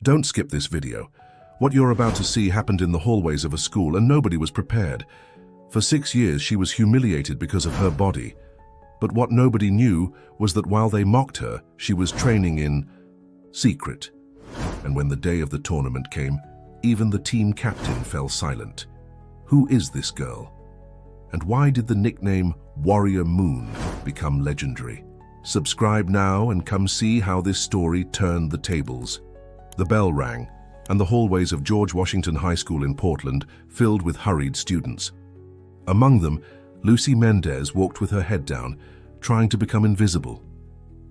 Don't skip this video. What you're about to see happened in the hallways of a school and nobody was prepared. For 6 years she was humiliated because of her body. But what nobody knew was that while they mocked her, she was training in secret. And when the day of the tournament came, even the team captain fell silent. Who is this girl? And why did the nickname Warrior Moon become legendary? Subscribe now and come see how this story turned the tables. The bell rang, and the hallways of George Washington High School in Portland filled with hurried students. Among them, Lucy Mendez walked with her head down, trying to become invisible.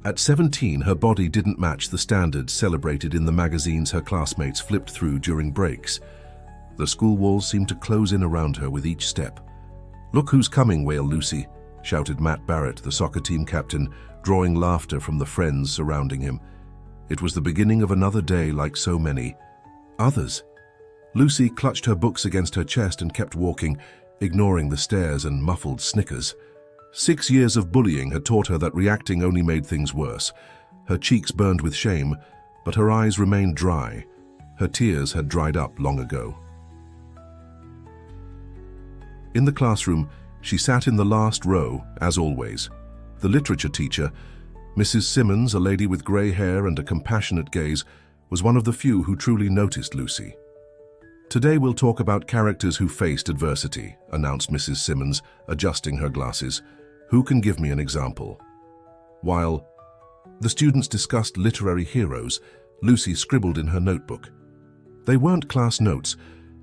At 17, her body didn't match the standards celebrated in the magazines her classmates flipped through during breaks. The school walls seemed to close in around her with each step. "Look who's coming," wailed Lucy, shouted Matt Barrett, the soccer team captain, drawing laughter from the friends surrounding him. It was the beginning of another day like so many others. Lucy clutched her books against her chest and kept walking, ignoring the stares and muffled snickers. 6 years of bullying had taught her that reacting only made things worse. Her cheeks burned with shame, but her eyes remained dry. Her tears had dried up long ago. In the classroom, she sat in the last row, as always. The literature teacher, Mrs. Simmons, a lady with grey hair and a compassionate gaze, was one of the few who truly noticed Lucy. "Today we'll talk about characters who faced adversity," announced Mrs. Simmons, adjusting her glasses. "Who can give me an example?" While the students discussed literary heroes, Lucy scribbled in her notebook. They weren't class notes,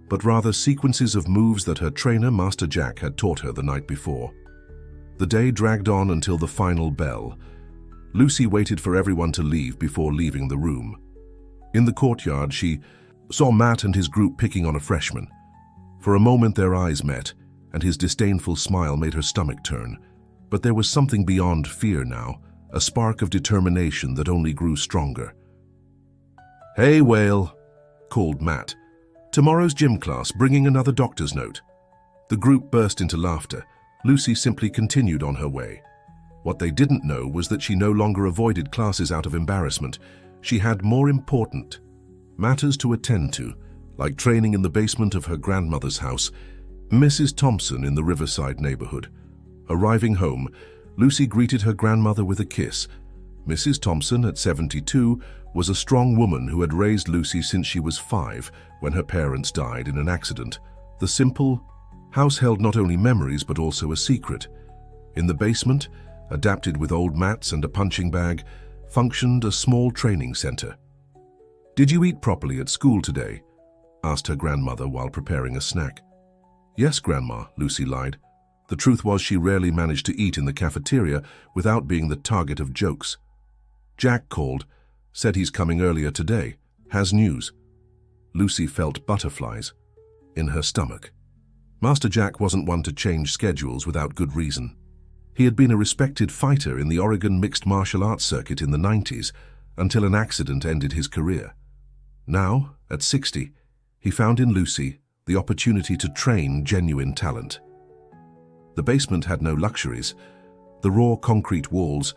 but rather sequences of moves that her trainer, Master Jack, had taught her the night before. The day dragged on until the final bell. Lucy waited for everyone to leave before leaving the room. In the courtyard, she saw Matt and his group picking on a freshman. For a moment their eyes met, and his disdainful smile made her stomach turn. But there was something beyond fear now, a spark of determination that only grew stronger. "Hey, Whale," called Matt. "Tomorrow's gym class, bringing another doctor's note." The group burst into laughter. Lucy simply continued on her way. What they didn't know was that she no longer avoided classes out of embarrassment. She had more important matters to attend to, like training in the basement of her grandmother's house, Mrs. Thompson in the Riverside neighborhood. Arriving home, Lucy greeted her grandmother with a kiss. Mrs. Thompson, at 72, was a strong woman who had raised Lucy since she was 5, when her parents died in an accident. The simple house held not only memories but also a secret. In the basement, adapted with old mats and a punching bag, functioned a small training center. "Did you eat properly at school today?" asked her grandmother while preparing a snack. "Yes, Grandma," Lucy lied. The truth was she rarely managed to eat in the cafeteria without being the target of jokes. "Jack called, said he's coming earlier today. Has news." Lucy felt butterflies in her stomach. Master Jack wasn't one to change schedules without good reason. He had been a respected fighter in the Oregon mixed martial arts circuit in the 90s until an accident ended his career. Now, at 60, he found in Lucy the opportunity to train genuine talent. The basement had no luxuries. The raw concrete walls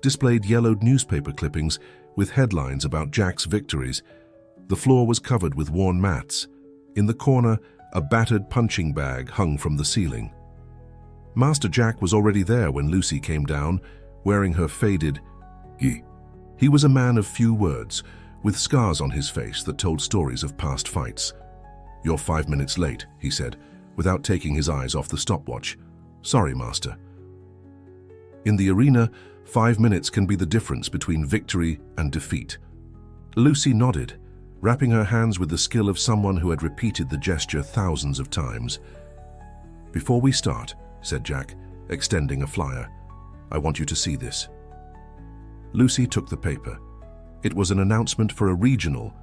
displayed yellowed newspaper clippings with headlines about Jack's victories. The floor was covered with worn mats. In the corner, a battered punching bag hung from the ceiling. Master Jack was already there when Lucy came down, wearing her faded gi. He was a man of few words, with scars on his face that told stories of past fights. "You're 5 minutes late," he said, without taking his eyes off the stopwatch. "Sorry, Master." In the arena, 5 minutes can be the difference between victory and defeat. Lucy nodded, wrapping her hands with the skill of someone who had repeated the gesture thousands of times. "Before we start," said Jack, extending a flyer, "I want you to see this." Lucy took the paper. It was an announcement for a regional,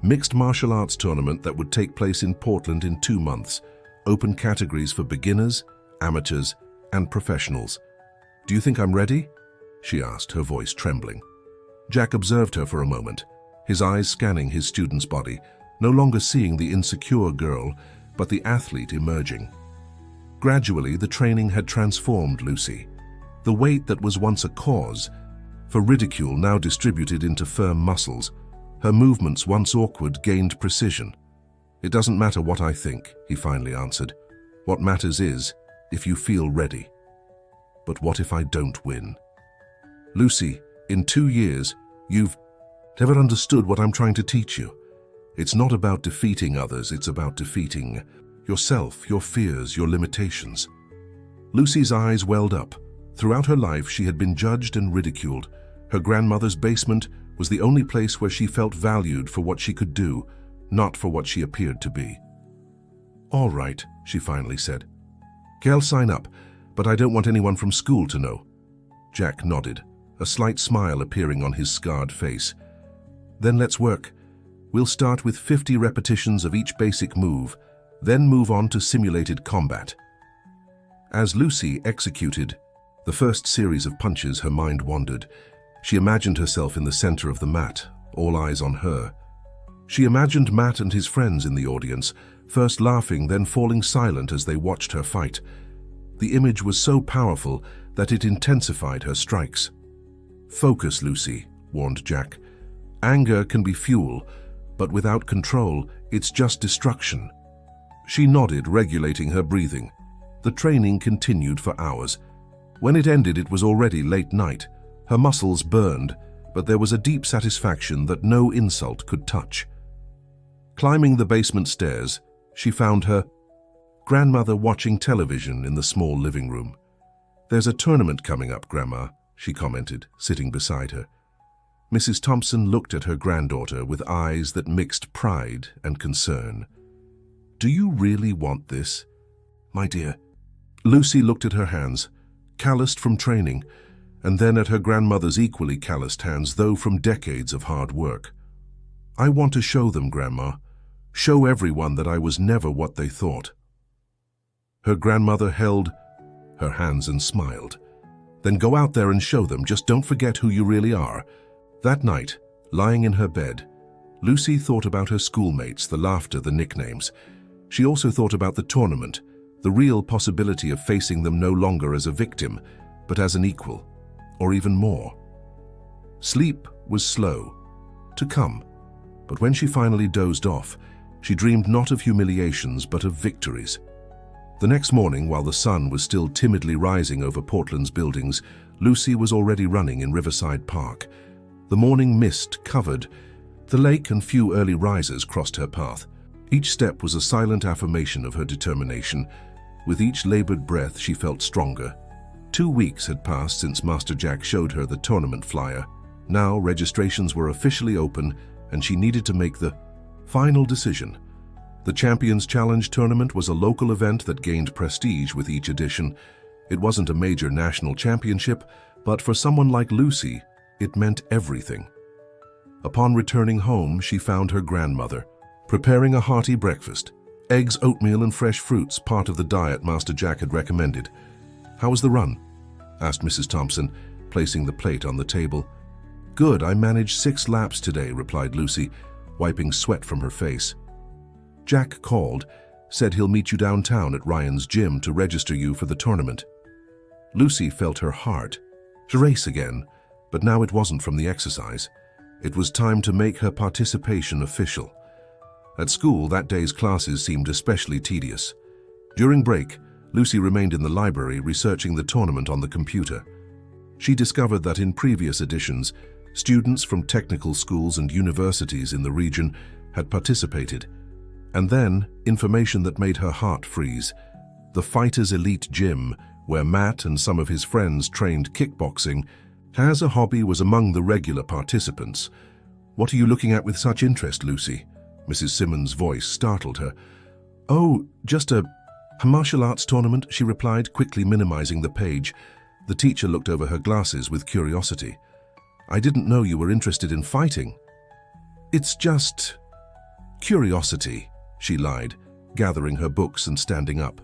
mixed martial arts tournament that would take place in Portland in 2 months, open categories for beginners, amateurs, and professionals. "Do you think I'm ready?" she asked, her voice trembling. Jack observed her for a moment, his eyes scanning his student's body, no longer seeing the insecure girl, but the athlete emerging. Gradually, the training had transformed Lucy. The weight that was once a cause for ridicule now distributed into firm muscles. Her movements, once awkward, gained precision. "It doesn't matter what I think," he finally answered. "What matters is, if you feel ready." "But what if I don't win?" "Lucy, in 2 years, you've never understood what I'm trying to teach you. It's not about defeating others, it's about defeating yourself, your fears, your limitations." Lucy's eyes welled up. Throughout her life, she had been judged and ridiculed. Her grandmother's basement was the only place where she felt valued for what she could do, not for what she appeared to be. "All right," she finally said. "I'll sign up, but I don't want anyone from school to know." Jack nodded, a slight smile appearing on his scarred face. "Then let's work. We'll start with 50 repetitions of each basic move, then move on to simulated combat." As Lucy executed the first series of punches, her mind wandered. She imagined herself in the center of the mat, all eyes on her. She imagined Matt and his friends in the audience, first laughing, then falling silent as they watched her fight. The image was so powerful that it intensified her strikes. "Focus, Lucy," warned Jack. "Anger can be fuel, but without control, it's just destruction." She nodded, regulating her breathing. The training continued for hours. When it ended, it was already late night. Her muscles burned, but there was a deep satisfaction that no insult could touch. Climbing the basement stairs, she found her grandmother watching television in the small living room. "There's a tournament coming up, Grandma," she commented, sitting beside her. Mrs. Thompson looked at her granddaughter with eyes that mixed pride and concern. "Do you really want this, my dear?" Lucy looked at her hands, calloused from training, and then at her grandmother's equally calloused hands, though from decades of hard work. "I want to show them, Grandma. Show everyone that I was never what they thought." Her grandmother held her hands and smiled. "Then go out there and show them. Just don't forget who you really are." That night, lying in her bed, Lucy thought about her schoolmates, the laughter, the nicknames. She also thought about the tournament, the real possibility of facing them no longer as a victim, but as an equal, or even more. Sleep was slow to come, but when she finally dozed off, she dreamed not of humiliations but of victories. The next morning, while the sun was still timidly rising over Portland's buildings, Lucy was already running in Riverside Park. The morning mist covered the lake and few early risers crossed her path. Each step was a silent affirmation of her determination. With each labored breath, she felt stronger. 2 weeks had passed since Master Jack showed her the tournament flyer. Now registrations were officially open, and she needed to make the final decision. The Champions Challenge tournament was a local event that gained prestige with each edition. It wasn't a major national championship, but for someone like Lucy, it meant everything. Upon returning home, she found her grandmother preparing a hearty breakfast. Eggs, oatmeal, and fresh fruits, part of the diet Master Jack had recommended. "How was the run?" asked Mrs. Thompson, placing the plate on the table. "Good, I managed 6 laps today," replied Lucy, wiping sweat from her face. "Jack called, said he'll meet you downtown at Ryan's gym to register you for the tournament." Lucy felt her heart race again, but now it wasn't from the exercise. It was time to make her participation official. At school, that day's classes seemed especially tedious. During break, Lucy remained in the library researching the tournament on the computer. She discovered that in previous editions, students from technical schools and universities in the region had participated. And then, information that made her heart freeze. The Fighters Elite Gym, where Matt and some of his friends trained kickboxing, as a hobby, was among the regular participants. "What are you looking at with such interest, Lucy?" Mrs. Simmons' voice startled her. "Oh, just a martial arts tournament," she replied, quickly minimizing the page. The teacher looked over her glasses with curiosity. "I didn't know you were interested in fighting." "It's just curiosity," she lied, gathering her books and standing up.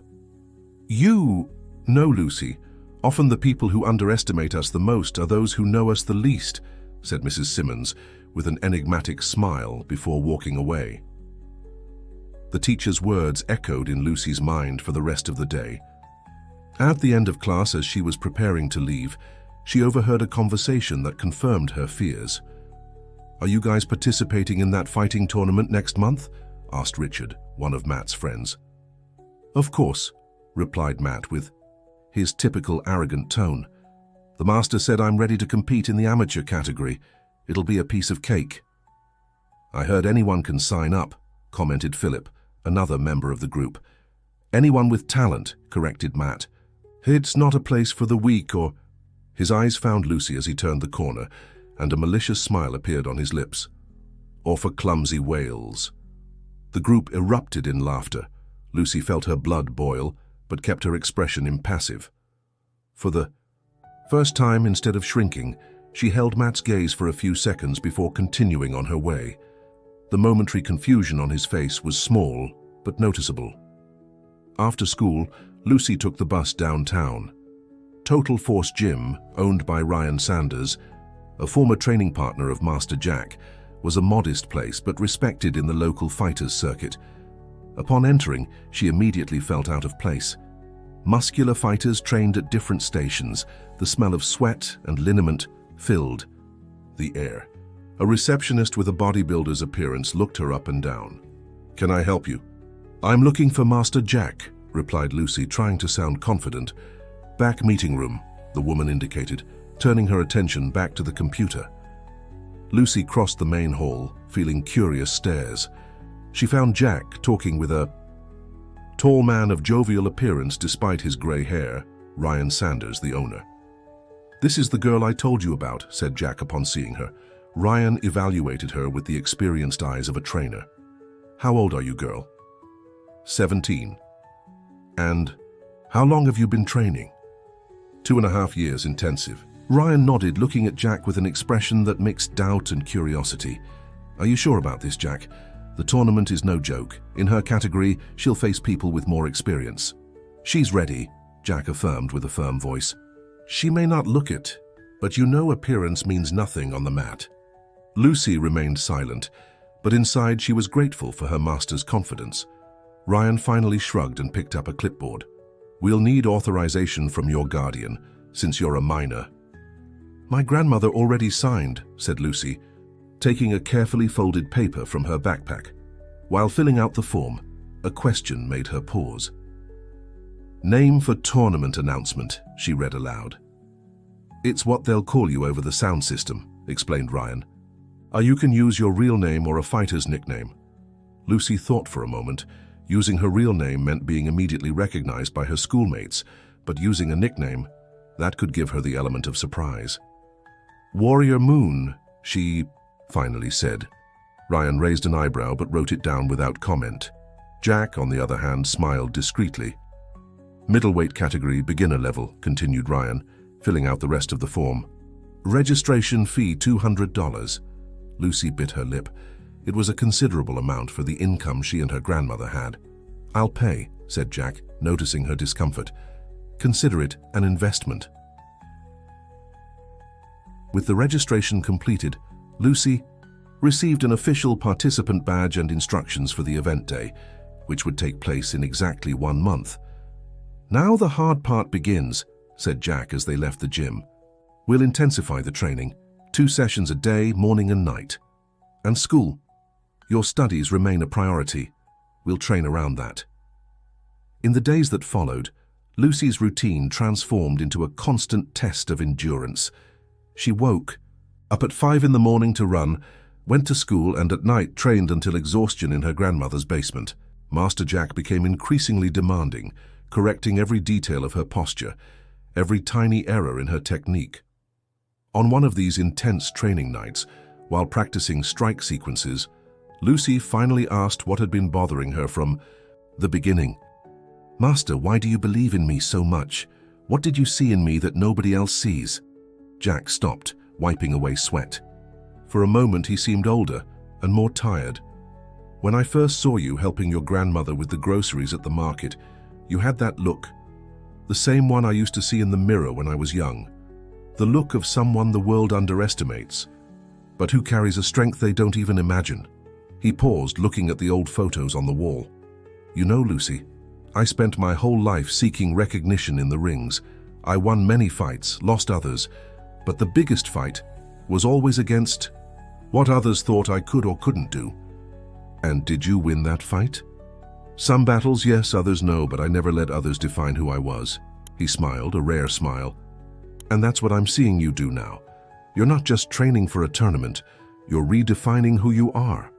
"You know, Lucy, often the people who underestimate us the most are those who know us the least," said Mrs. Simmons, with an enigmatic smile before walking away. The teacher's words echoed in Lucy's mind for the rest of the day. At the end of class, as she was preparing to leave, she overheard a conversation that confirmed her fears. Are you guys participating in that fighting tournament next month? Asked Richard, one of Matt's friends. Of course, replied Matt with his typical arrogant tone. The master said I'm ready to compete in the amateur category. It'll be a piece of cake. I heard anyone can sign up, commented Philip, another member of the group. Anyone with talent, corrected Matt. It's not a place for the weak or... His eyes found Lucy as he turned the corner, and a malicious smile appeared on his lips. Or for clumsy whales. The group erupted in laughter. Lucy felt her blood boil, but kept her expression impassive. For the first time, instead of shrinking, she held Matt's gaze for a few seconds before continuing on her way. The momentary confusion on his face was small, but noticeable. After school, Lucy took the bus downtown. Total Force Gym, owned by Ryan Sanders, a former training partner of Master Jack, was a modest place but respected in the local fighters circuit. Upon entering, she immediately felt out of place. Muscular fighters trained at different stations, the smell of sweat and liniment filled the air. A receptionist with a bodybuilder's appearance looked her up and down. "Can I help you?" "I'm looking for Master Jack," replied Lucy, trying to sound confident. "Back meeting room," the woman indicated, turning her attention back to the computer. Lucy crossed the main hall, feeling curious stares. She found Jack talking with a tall man of jovial appearance despite his grey hair, Ryan Sanders, the owner. "This is the girl I told you about," said Jack upon seeing her. Ryan evaluated her with the experienced eyes of a trainer. "How old are you, girl?" 17. "And how long have you been training?" 2.5 years intensive. Ryan nodded, looking at Jack with an expression that mixed doubt and curiosity. "Are you sure about this, Jack? The tournament is no joke. In her category, she'll face people with more experience." "She's ready," Jack affirmed with a firm voice. "She may not look it, but you know appearance means nothing on the mat." Lucy remained silent, but inside she was grateful for her master's confidence. Ryan finally shrugged and picked up a clipboard. "We'll need authorization from your guardian, since you're a minor." "My grandmother already signed," said Lucy, taking a carefully folded paper from her backpack. While filling out the form, a question made her pause. "Name for tournament announcement," she read aloud. "It's what they'll call you over the sound system," explained Ryan. "You can use your real name or a fighter's nickname." Lucy thought for a moment. Using her real name meant being immediately recognized by her schoolmates, but using a nickname, that could give her the element of surprise. "Warrior Moon," she finally said. Ryan raised an eyebrow but wrote it down without comment. Jack, on the other hand, smiled discreetly. "Middleweight category, beginner level," continued Ryan, filling out the rest of the form. "Registration fee $200. Lucy bit her lip. It was a considerable amount for the income she and her grandmother had. "I'll pay," said Jack, noticing her discomfort. "Consider it an investment." With the registration completed, Lucy received an official participant badge and instructions for the event day, which would take place in exactly 1 month. "Now the hard part begins," said Jack as they left the gym. "We'll intensify the training, 2 sessions a day, morning and night. And school. Your studies remain a priority. We'll train around that." In the days that followed, Lucy's routine transformed into a constant test of endurance. She woke up at 5 in the morning to run, went to school, and at night trained until exhaustion in her grandmother's basement. Master Jack became increasingly demanding, correcting every detail of her posture, every tiny error in her technique. On one of these intense training nights, while practicing strike sequences, Lucy finally asked what had been bothering her from the beginning. "Master, why do you believe in me so much? What did you see in me that nobody else sees?" Jack stopped, wiping away sweat. For a moment he seemed older and more tired. "When I first saw you helping your grandmother with the groceries at the market, you had that look. The same one I used to see in the mirror when I was young. The look of someone the world underestimates, but who carries a strength they don't even imagine." He paused, looking at the old photos on the wall. "You know, Lucy, I spent my whole life seeking recognition in the rings. I won many fights, lost others, but the biggest fight was always against what others thought I could or couldn't do. And did you win that fight? Some battles, yes, others no, but I never let others define who I was. He smiled, a rare smile. And that's what I'm seeing you do now. You're not just training for a tournament, you're redefining who you are.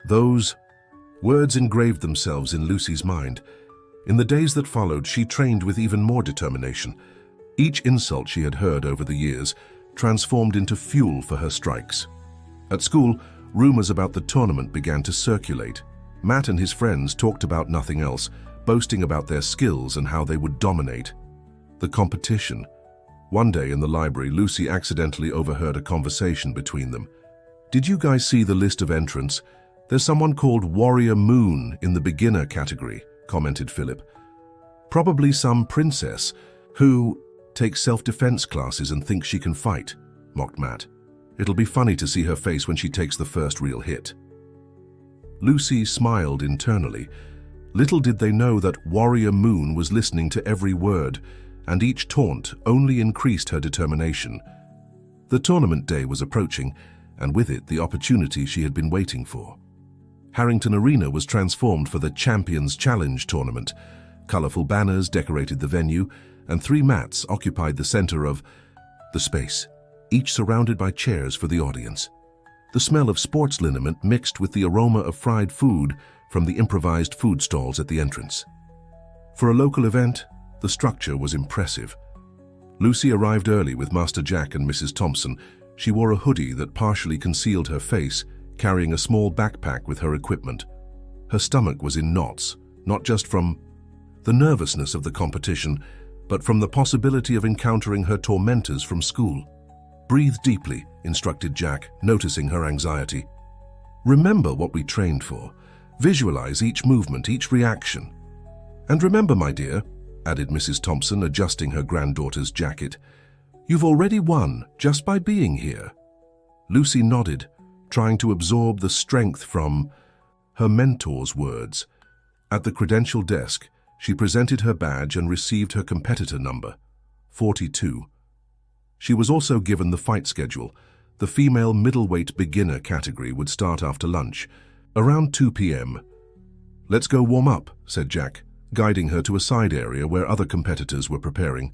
Those words engraved themselves in Lucy's mind. In the days that followed, she trained with even more determination. Each insult she had heard over the years transformed into fuel for her strikes. At school, rumors about the tournament began to circulate. Matt and his friends talked about nothing else, boasting about their skills and how they would dominate. The competition. One day in the library, Lucy accidentally overheard a conversation between them. "Did you guys see the list of entrants? There's someone called Warrior Moon in the beginner category," commented Philip. "Probably some princess who takes self-defense classes and thinks she can fight," mocked Matt. "It'll be funny to see her face when she takes the first real hit." Lucy smiled internally. Little did they know that Warrior Moon was listening to every word, and each taunt only increased her determination. The tournament day was approaching, and with it the opportunity she had been waiting for. Harrington Arena was transformed for the Champions Challenge tournament. Colorful banners decorated the venue, and 3 mats occupied the center of the space, each surrounded by chairs for the audience. The smell of sports liniment mixed with the aroma of fried food from the improvised food stalls at the entrance. For a local event, the structure was impressive. Lucy arrived early with Master Jack and Mrs. Thompson. She wore a hoodie that partially concealed her face, carrying a small backpack with her equipment. Her stomach was in knots, not just from the nervousness of the competition, but from the possibility of encountering her tormentors from school. "Breathe deeply," instructed Jack, noticing her anxiety. "Remember what we trained for. Visualize each movement, each reaction. And remember, my dear," added Mrs. Thompson, adjusting her granddaughter's jacket, "you've already won just by being here." Lucy nodded, trying to absorb the strength from her mentor's words. At the credential desk, she presented her badge and received her competitor number, 42. She was also given the fight schedule. The female middleweight beginner category would start after lunch, around 2 p.m. "Let's go warm up," said Jack, guiding her to a side area where other competitors were preparing.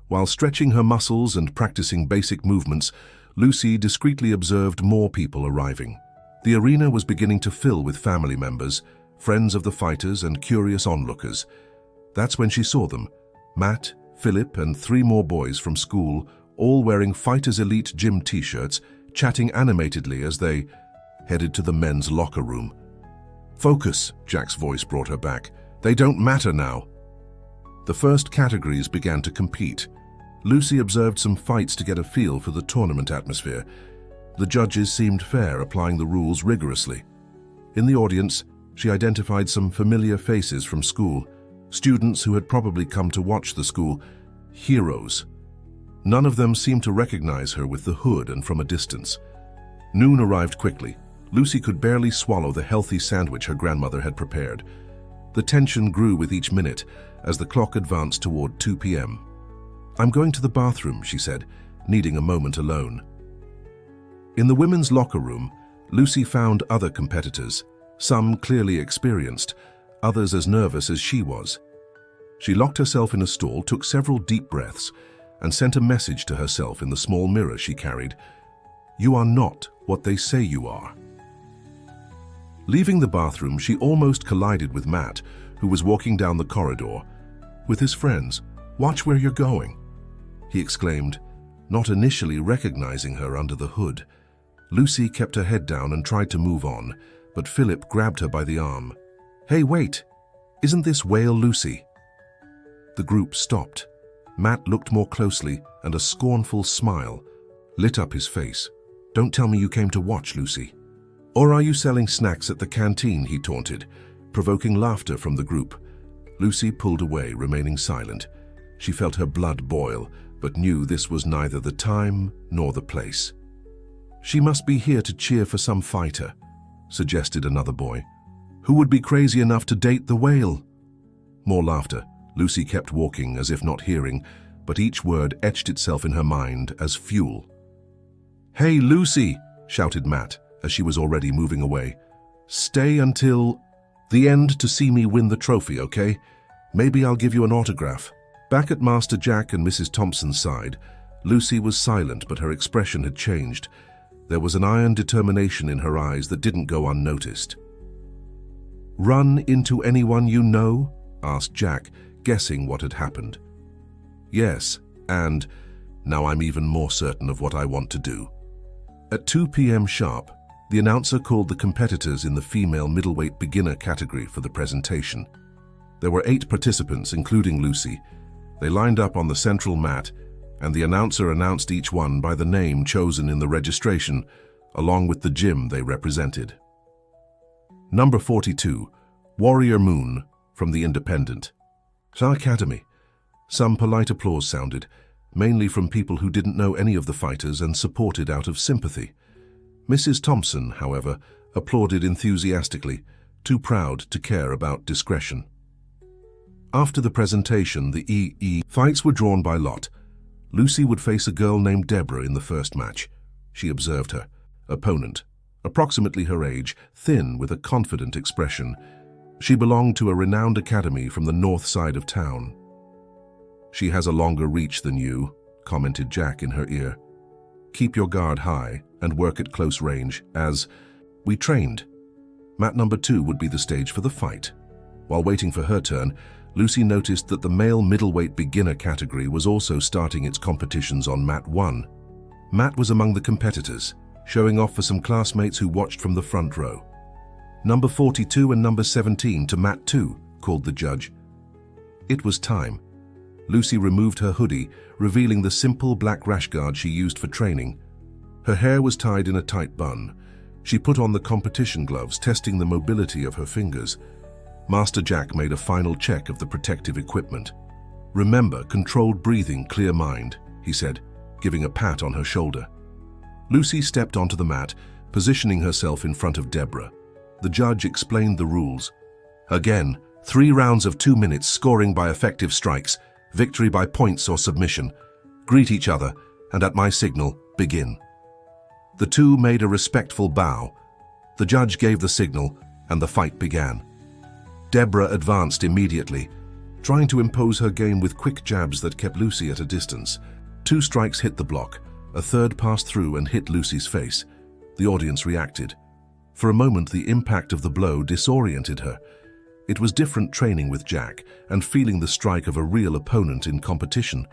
While stretching her muscles and practicing basic movements, Lucy discreetly observed more people arriving. The arena was beginning to fill with family members, friends of the fighters, and curious onlookers. That's when she saw them: Matt, Philip, and 3 more boys from school, all wearing Fighters Elite gym t-shirts, chatting animatedly as they headed to the men's locker room. "Focus," Jack's voice brought her back. "They don't matter now." The first categories began to compete. Lucy observed some fights to get a feel for the tournament atmosphere. The judges seemed fair, applying the rules rigorously. In the audience, she identified some familiar faces from school, students who had probably come to watch the school, heroes. None of them seemed to recognize her with the hood and from a distance. Noon arrived quickly. Lucy could barely swallow the healthy sandwich her grandmother had prepared. The tension grew with each minute as the clock advanced toward 2 p.m. "I'm going to the bathroom," she said, needing a moment alone. In the women's locker room, Lucy found other competitors, some clearly experienced, others as nervous as she was. She locked herself in a stall, took several deep breaths, and sent a message to herself in the small mirror she carried. "You are not what they say you are." Leaving the bathroom, she almost collided with Matt, who was walking down the corridor with his friends. "Watch where you're going," he exclaimed, not initially recognizing her under the hood. Lucy kept her head down and tried to move on, but Philip grabbed her by the arm. "Hey, wait! Isn't this Whale Lucy?" The group stopped. Matt looked more closely, and a scornful smile lit up his face. "Don't tell me you came to watch, Lucy. Or are you selling snacks at the canteen?" he taunted, provoking laughter from the group. Lucy pulled away, remaining silent. She felt her blood boil, but knew this was neither the time nor the place. "She must be here to cheer for some fighter," suggested another boy. "Who would be crazy enough to date the whale?" More laughter. Lucy kept walking as if not hearing, but each word etched itself in her mind as fuel. "Hey, Lucy!" shouted Matt, as she was already moving away. "Stay until the end to see me win the trophy, okay? Maybe I'll give you an autograph." Back at Master Jack and Mrs. Thompson's side, Lucy was silent, but her expression had changed. There was an iron determination in her eyes that didn't go unnoticed. "Run into anyone you know?" asked Jack, guessing what had happened. "Yes, and now I'm even more certain of what I want to do." At 2 p.m. sharp, the announcer called the competitors in the female middleweight beginner category for the presentation. There were 8 participants, including Lucy. They lined up on the central mat, and the announcer announced each one by the name chosen in the registration, along with the gym they represented. Number 42, Warrior Moon, from the Independent. Academy. Some polite applause sounded, mainly from people who didn't know any of the fighters and supported out of sympathy. Mrs. Thompson, however, applauded enthusiastically, too proud to care about discretion. After the presentation, the EE fights were drawn by lot. Lucy would face a girl named Deborah in the first match. She observed her opponent, approximately her age, thin with a confident expression. She belonged to a renowned academy from the north side of town. "She has a longer reach than you," commented Jack in her ear. "Keep your guard high and work at close range, as we trained." Mat number 2 would be the stage for the fight. While waiting for her turn, Lucy noticed that the male middleweight beginner category was also starting its competitions on Mat 1. Matt was among the competitors, showing off for some classmates who watched from the front row. "Number 42 and number 17 to Mat 2, called the judge. It was time. Lucy removed her hoodie, revealing the simple black rash guard she used for training. Her hair was tied in a tight bun. She put on the competition gloves, testing the mobility of her fingers. Master Jack made a final check of the protective equipment. "Remember, controlled breathing, clear mind," he said, giving a pat on her shoulder. Lucy stepped onto the mat, positioning herself in front of Deborah. The judge explained the rules. "Again, 3 rounds of 2 minutes, scoring by effective strikes, victory by points or submission. Greet each other, and at my signal, begin." The two made a respectful bow. The judge gave the signal, and the fight began. Deborah advanced immediately, trying to impose her game with quick jabs that kept Lucy at a distance. 2 strikes hit the block, a third passed through and hit Lucy's face. The audience reacted. For a moment, the impact of the blow disoriented her. It was different training with Jack and feeling the strike of a real opponent in competition.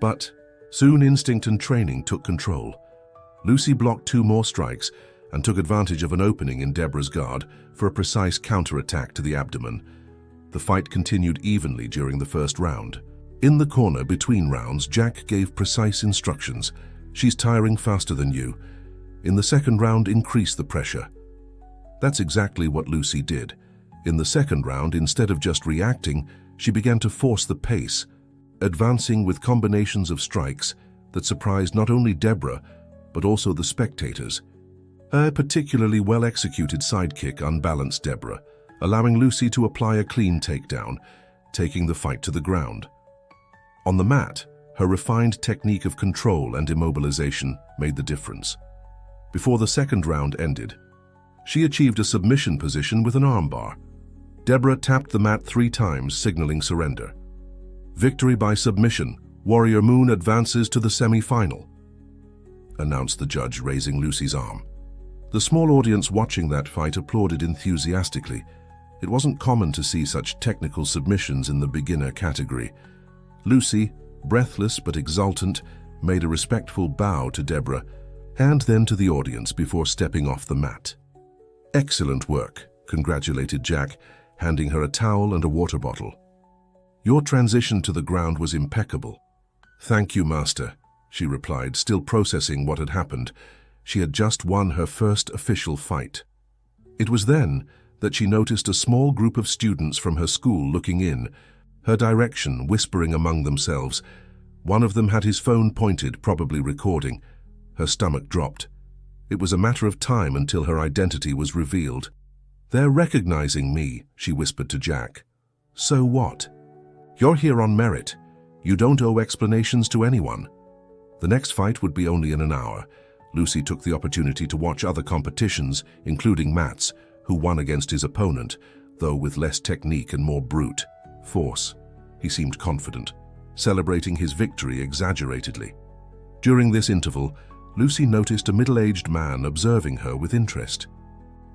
But soon instinct and training took control. Lucy blocked 2 more strikes and took advantage of an opening in Deborah's guard for a precise counterattack to the abdomen. The fight continued evenly during the first round. In the corner between rounds, Jack gave precise instructions. "She's tiring faster than you. In the second round, increase the pressure." That's exactly what Lucy did. In the second round, instead of just reacting, she began to force the pace, advancing with combinations of strikes that surprised not only Deborah, but also the spectators. A particularly well-executed sidekick unbalanced Deborah, allowing Lucy to apply a clean takedown, taking the fight to the ground. On the mat, her refined technique of control and immobilization made the difference. Before the second round ended, she achieved a submission position with an armbar. Deborah tapped the mat 3 times, signaling surrender. "Victory by submission. Warrior Moon advances to the semi-final," announced the judge, raising Lucy's arm. The small audience watching that fight applauded enthusiastically. It wasn't common to see such technical submissions in the beginner category. Lucy, breathless but exultant, made a respectful bow to Deborah and then to the audience before stepping off the mat. "Excellent work," congratulated Jack, handing her a towel and a water bottle. "Your transition to the ground was impeccable." "Thank you, Master," she replied, still processing what had happened. She had just won her first official fight. It was then that she noticed a small group of students from her school looking in, her direction, whispering among themselves. One of them had his phone pointed, probably recording. Her stomach dropped. It was a matter of time until her identity was revealed. "They're recognizing me," she whispered to Jack. "So what? You're here on merit. You don't owe explanations to anyone." The next fight would be only in an hour. Lucy took the opportunity to watch other competitions, including Matt's, who won against his opponent, though with less technique and more brute force. He seemed confident, celebrating his victory exaggeratedly. During this interval, Lucy noticed a middle-aged man observing her with interest.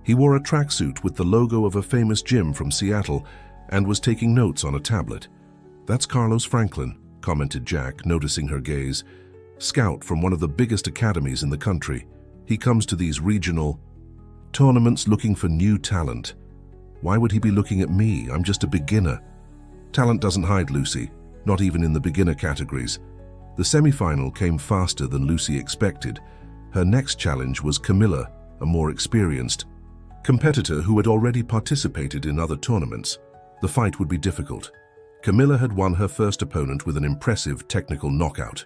He wore a tracksuit with the logo of a famous gym from Seattle and was taking notes on a tablet. "That's Carlos Franklin," commented Jack, noticing her gaze. "Scout from one of the biggest academies in the country. He comes to these regional tournaments looking for new talent." "Why would he be looking at me? I'm just a beginner." Talent doesn't hide, Lucy, not even in the beginner categories. The semi-final came faster than Lucy expected. Her next challenge was Camilla, a more experienced competitor who had already participated in other tournaments. The fight would be difficult. Camilla had won her first opponent with an impressive technical knockout.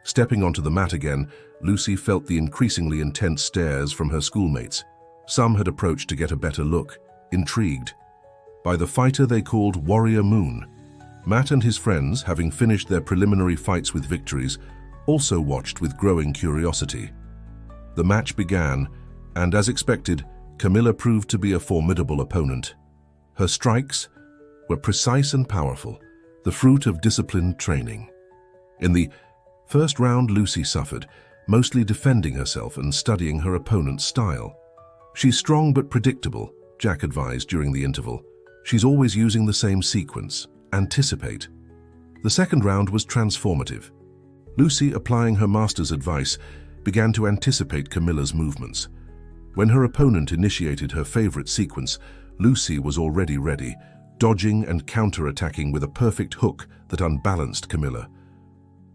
Stepping onto the mat again, Lucy felt the increasingly intense stares from her schoolmates. Some had approached to get a better look, intrigued by the fighter they called Warrior Moon. Matt and his friends, having finished their preliminary fights with victories, also watched with growing curiosity. The match began, and as expected, Camilla proved to be a formidable opponent. Her strikes were precise and powerful, the fruit of disciplined training. In the first round, Lucy suffered, mostly defending herself and studying her opponent's style. "She's strong but predictable," Jack advised during the interval. "She's always using the same sequence. Anticipate." The second round was transformative. Lucy, applying her master's advice, began to anticipate Camilla's movements. When her opponent initiated her favorite sequence, Lucy was already ready, dodging and counter-attacking with a perfect hook that unbalanced Camilla.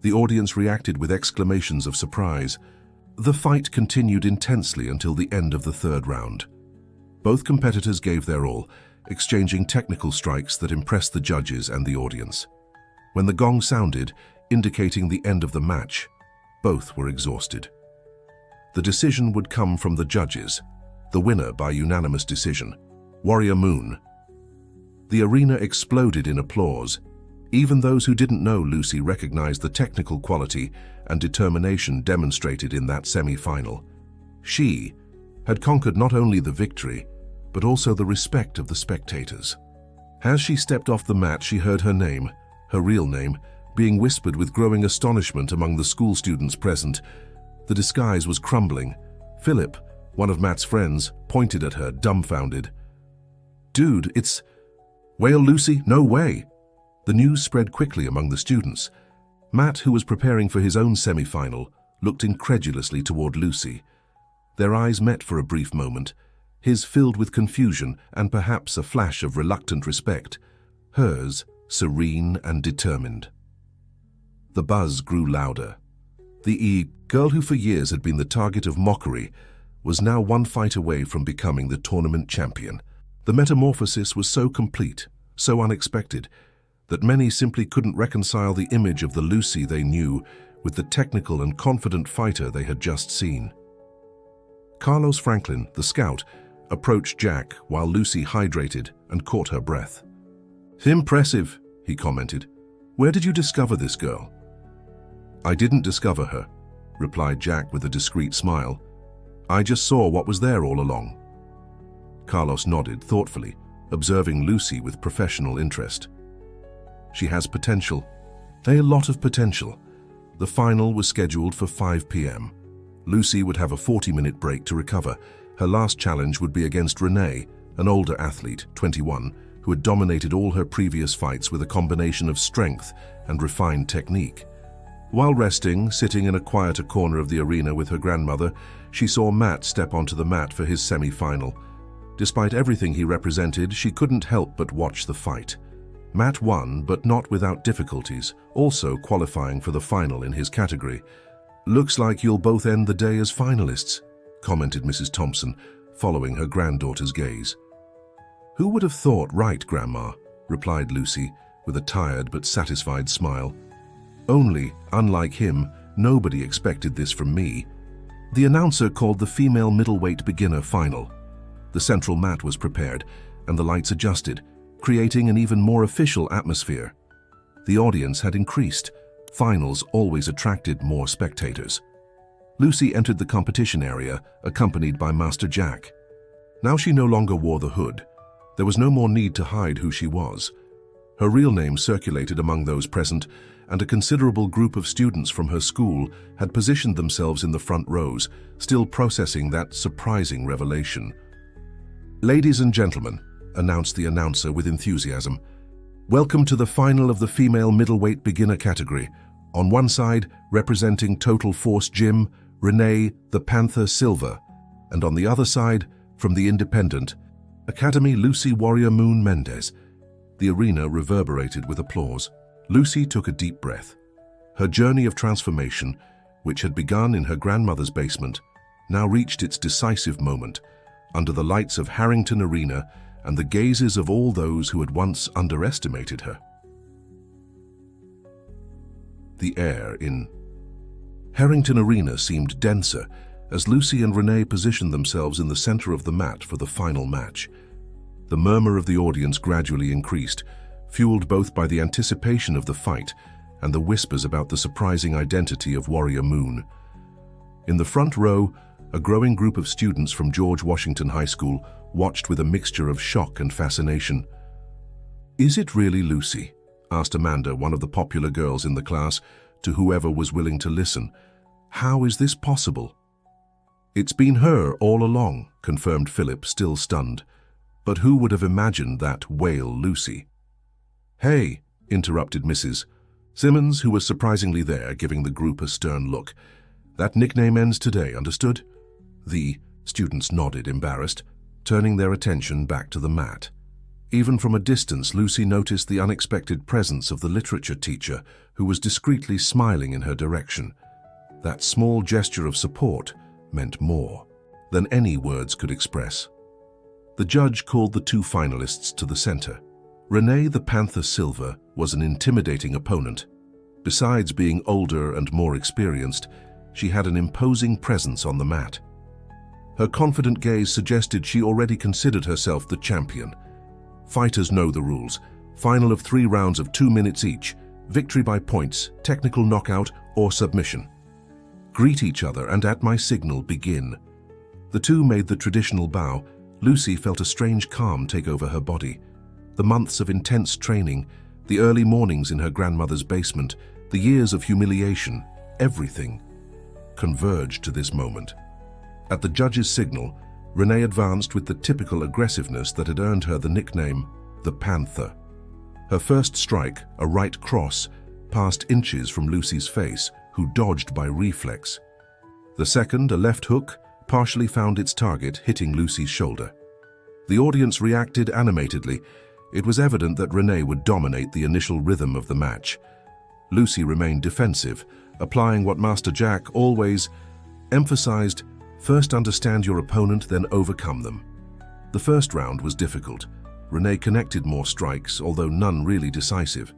The audience reacted with exclamations of surprise. The fight continued intensely until the end of the third round. Both competitors gave their all, exchanging technical strikes that impressed the judges and the audience. When the gong sounded, indicating the end of the match, both were exhausted. The decision would come from the judges, the winner by unanimous decision, Warrior Moon. The arena exploded in applause. Even those who didn't know Lucy recognized the technical quality and determination demonstrated in that semi-final. She had conquered not only the victory, but also the respect of the spectators. As she stepped off the mat, she heard her name, her real name, being whispered with growing astonishment among the school students present. The disguise was crumbling. Philip, one of Matt's friends, pointed at her, dumbfounded. "Dude, it's... Whale Lucy? No way!" The news spread quickly among the students. Matt, who was preparing for his own semi-final, looked incredulously toward Lucy. Their eyes met for a brief moment, his filled with confusion and perhaps a flash of reluctant respect, hers serene and determined. The buzz grew louder. The girl who for years had been the target of mockery was now one fight away from becoming the tournament champion. The metamorphosis was so complete, so unexpected, that many simply couldn't reconcile the image of the Lucy they knew with the technical and confident fighter they had just seen. Carlos Franklin, the scout, approached Jack while Lucy hydrated and caught her breath. "Impressive," he commented. "Where did you discover this girl?" "I didn't discover her," replied Jack with a discreet smile. "I just saw what was there all along." Carlos nodded thoughtfully, observing Lucy with professional interest. "She has potential. A lot of potential." The final was scheduled for 5 p.m. Lucy would have a 40-minute break to recover. Her last challenge would be against Renee, an older athlete, 21, who had dominated all her previous fights with a combination of strength and refined technique. While resting, sitting in a quieter corner of the arena with her grandmother, she saw Matt step onto the mat for his semi-final. Despite everything he represented, she couldn't help but watch the fight. Matt won, but not without difficulties, also qualifying for the final in his category. "Looks like you'll both end the day as finalists," commented Mrs. Thompson, following her granddaughter's gaze. "Who would have thought, right, Grandma?" replied Lucy, with a tired but satisfied smile. "Only, unlike him, nobody expected this from me." The announcer called the female middleweight beginner final. The central mat was prepared, and the lights adjusted, creating an even more official atmosphere. The audience had increased. Finals always attracted more spectators. Lucy entered the competition area, accompanied by Master Jack. Now she no longer wore the hood. There was no more need to hide who she was. Her real name circulated among those present, and a considerable group of students from her school had positioned themselves in the front rows, still processing that surprising revelation. "Ladies and gentlemen," announced the announcer with enthusiasm, "welcome to the final of the female middleweight beginner category. On one side, representing Total Force Gym, Renee the Panther Silva, and on the other side, from the Independent Academy, Lucy Warrior Moon Mendez." The arena reverberated with applause. Lucy took a deep breath. Her journey of transformation, which had begun in her grandmother's basement, now reached its decisive moment, under the lights of Harrington Arena and the gazes of all those who had once underestimated her. The air in Harrington Arena seemed denser as Lucy and Renee positioned themselves in the center of the mat for the final match. The murmur of the audience gradually increased, fueled both by the anticipation of the fight and the whispers about the surprising identity of Warrior Moon. In the front row, a growing group of students from George Washington High School watched with a mixture of shock and fascination. "Is it really Lucy?" asked Amanda, one of the popular girls in the class, to whoever was willing to listen. "How is this possible?" "It's been her all along," confirmed Philip, still stunned. "But who would have imagined that whale Lucy?" "Hey," interrupted Mrs. Simmons, who was surprisingly there, giving the group a stern look. "That nickname ends today, understood?" The students nodded, embarrassed, turning their attention back to the mat. Even from a distance, Lucy noticed the unexpected presence of the literature teacher, who was discreetly smiling in her direction. That small gesture of support meant more than any words could express. The judge called the two finalists to the center. Renee the Panther Silva was an intimidating opponent. Besides being older and more experienced, she had an imposing presence on the mat. Her confident gaze suggested she already considered herself the champion. Fighters know the rules. Final of 3 rounds of 2 minutes each, victory by points, technical knockout, or submission. Greet each other and at my signal begin. The two made the traditional bow. Lucy felt a strange calm take over her body. The months of intense training, the early mornings in her grandmother's basement, the years of humiliation, everything converged to this moment. At the judge's signal, Renee advanced with the typical aggressiveness that had earned her the nickname, the Panther. Her first strike, a right cross, passed inches from Lucy's face, who dodged by reflex. The second, a left hook, partially found its target, hitting Lucy's shoulder. The audience reacted animatedly. It was evident that Renee would dominate the initial rhythm of the match. Lucy remained defensive, applying what Master Jack always emphasized: first understand your opponent, then overcome them. The first round was difficult. Renee connected more strikes, although none really decisive.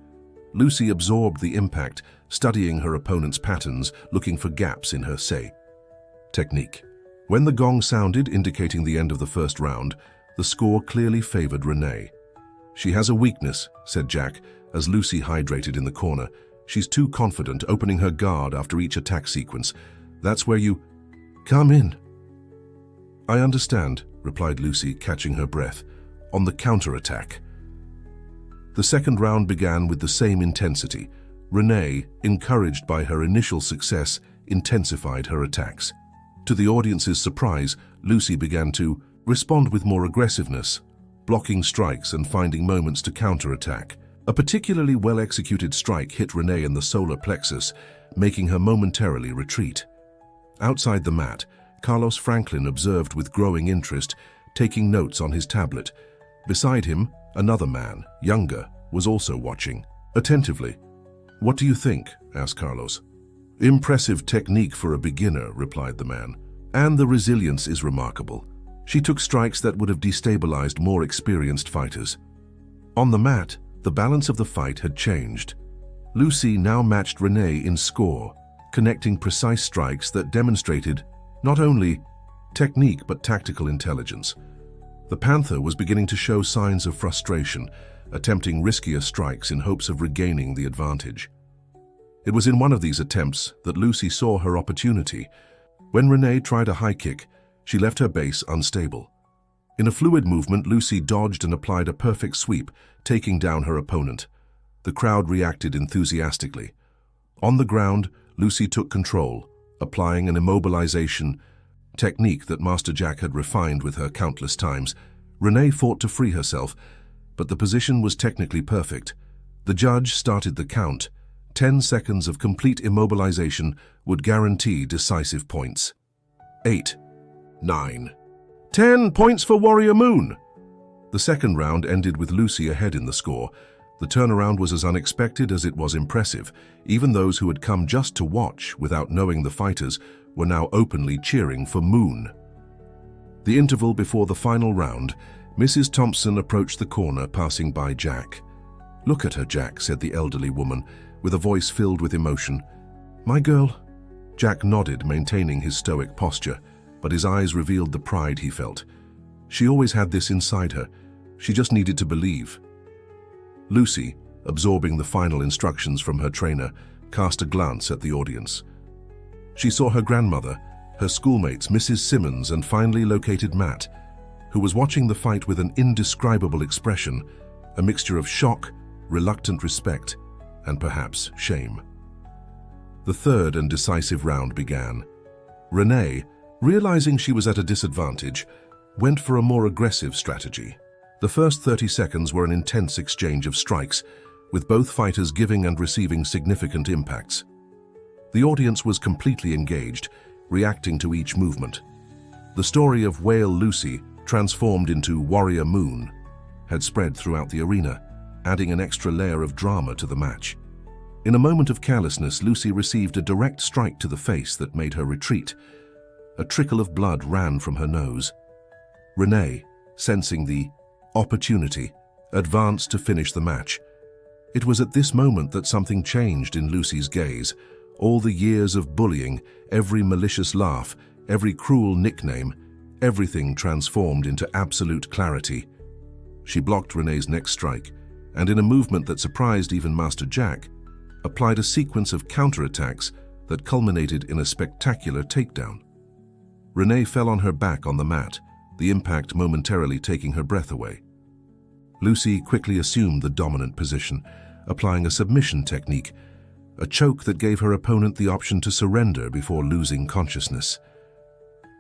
Lucy absorbed the impact, studying her opponent's patterns, looking for gaps in her technique. When the gong sounded, indicating the end of the first round, the score clearly favored Renee. "She has a weakness," said Jack, as Lucy hydrated in the corner. "She's too confident, opening her guard after each attack sequence. That's where you come in." "I understand," replied Lucy, catching her breath. "On the counterattack." The second round began with the same intensity. Renee, encouraged by her initial success, intensified her attacks. To the audience's surprise, Lucy began to respond with more aggressiveness, blocking strikes and finding moments to counterattack. A particularly well-executed strike hit Renee in the solar plexus, making her momentarily retreat. Outside the mat, Carlos Franklin observed with growing interest, taking notes on his tablet. Beside him, another man, younger, was also watching attentively. "What do you think?" asked Carlos. "Impressive technique for a beginner," replied the man. "And the resilience is remarkable. She took strikes that would have destabilized more experienced fighters." On the mat, the balance of the fight had changed. Lucy now matched Renee in score, connecting precise strikes that demonstrated not only technique but tactical intelligence. The Panther was beginning to show signs of frustration, attempting riskier strikes in hopes of regaining the advantage. It was in one of these attempts that Lucy saw her opportunity. When Renee tried a high kick, she left her base unstable. In a fluid movement, Lucy dodged and applied a perfect sweep, taking down her opponent. The crowd reacted enthusiastically. On the ground, Lucy took control, applying an immobilization technique that Master Jack had refined with her countless times. Renee fought to free herself, but the position was technically perfect. The judge started the count. 10 seconds of complete immobilization would guarantee decisive points. 8, 9, 10 points for Warrior Moon! The second round ended with Lucy ahead in the score. The turnaround was as unexpected as it was impressive. Even those who had come just to watch, without knowing the fighters, were now openly cheering for Moon. The interval before the final round, Mrs. Thompson approached the corner, passing by Jack. "Look at her, Jack," said the elderly woman, with a voice filled with emotion. "My girl?" Jack nodded, maintaining his stoic posture, but his eyes revealed the pride he felt. She always had this inside her. She just needed to believe. Lucy, absorbing the final instructions from her trainer, cast a glance at the audience. She saw her grandmother, her schoolmates, Mrs. Simmons, and finally located Matt, who was watching the fight with an indescribable expression, a mixture of shock, reluctant respect, and perhaps shame. The third and decisive round began. Renee, realizing she was at a disadvantage, went for a more aggressive strategy. The first 30 seconds were an intense exchange of strikes, with both fighters giving and receiving significant impacts. The audience was completely engaged, reacting to each movement. The story of Whale Lucy, transformed into Warrior Moon, had spread throughout the arena, adding an extra layer of drama to the match. In a moment of carelessness, Lucy received a direct strike to the face that made her retreat. A trickle of blood ran from her nose. Renee, sensing the opportunity, advanced to finish the match. It was at this moment that something changed in Lucy's gaze. All the years of bullying, every malicious laugh, every cruel nickname, everything transformed into absolute clarity. She blocked Renee's next strike, and in a movement that surprised even Master Jack, applied a sequence of counterattacks that culminated in a spectacular takedown. Renee fell on her back on the mat, the impact momentarily taking her breath away. Lucy quickly assumed the dominant position, applying a submission technique, a choke that gave her opponent the option to surrender before losing consciousness.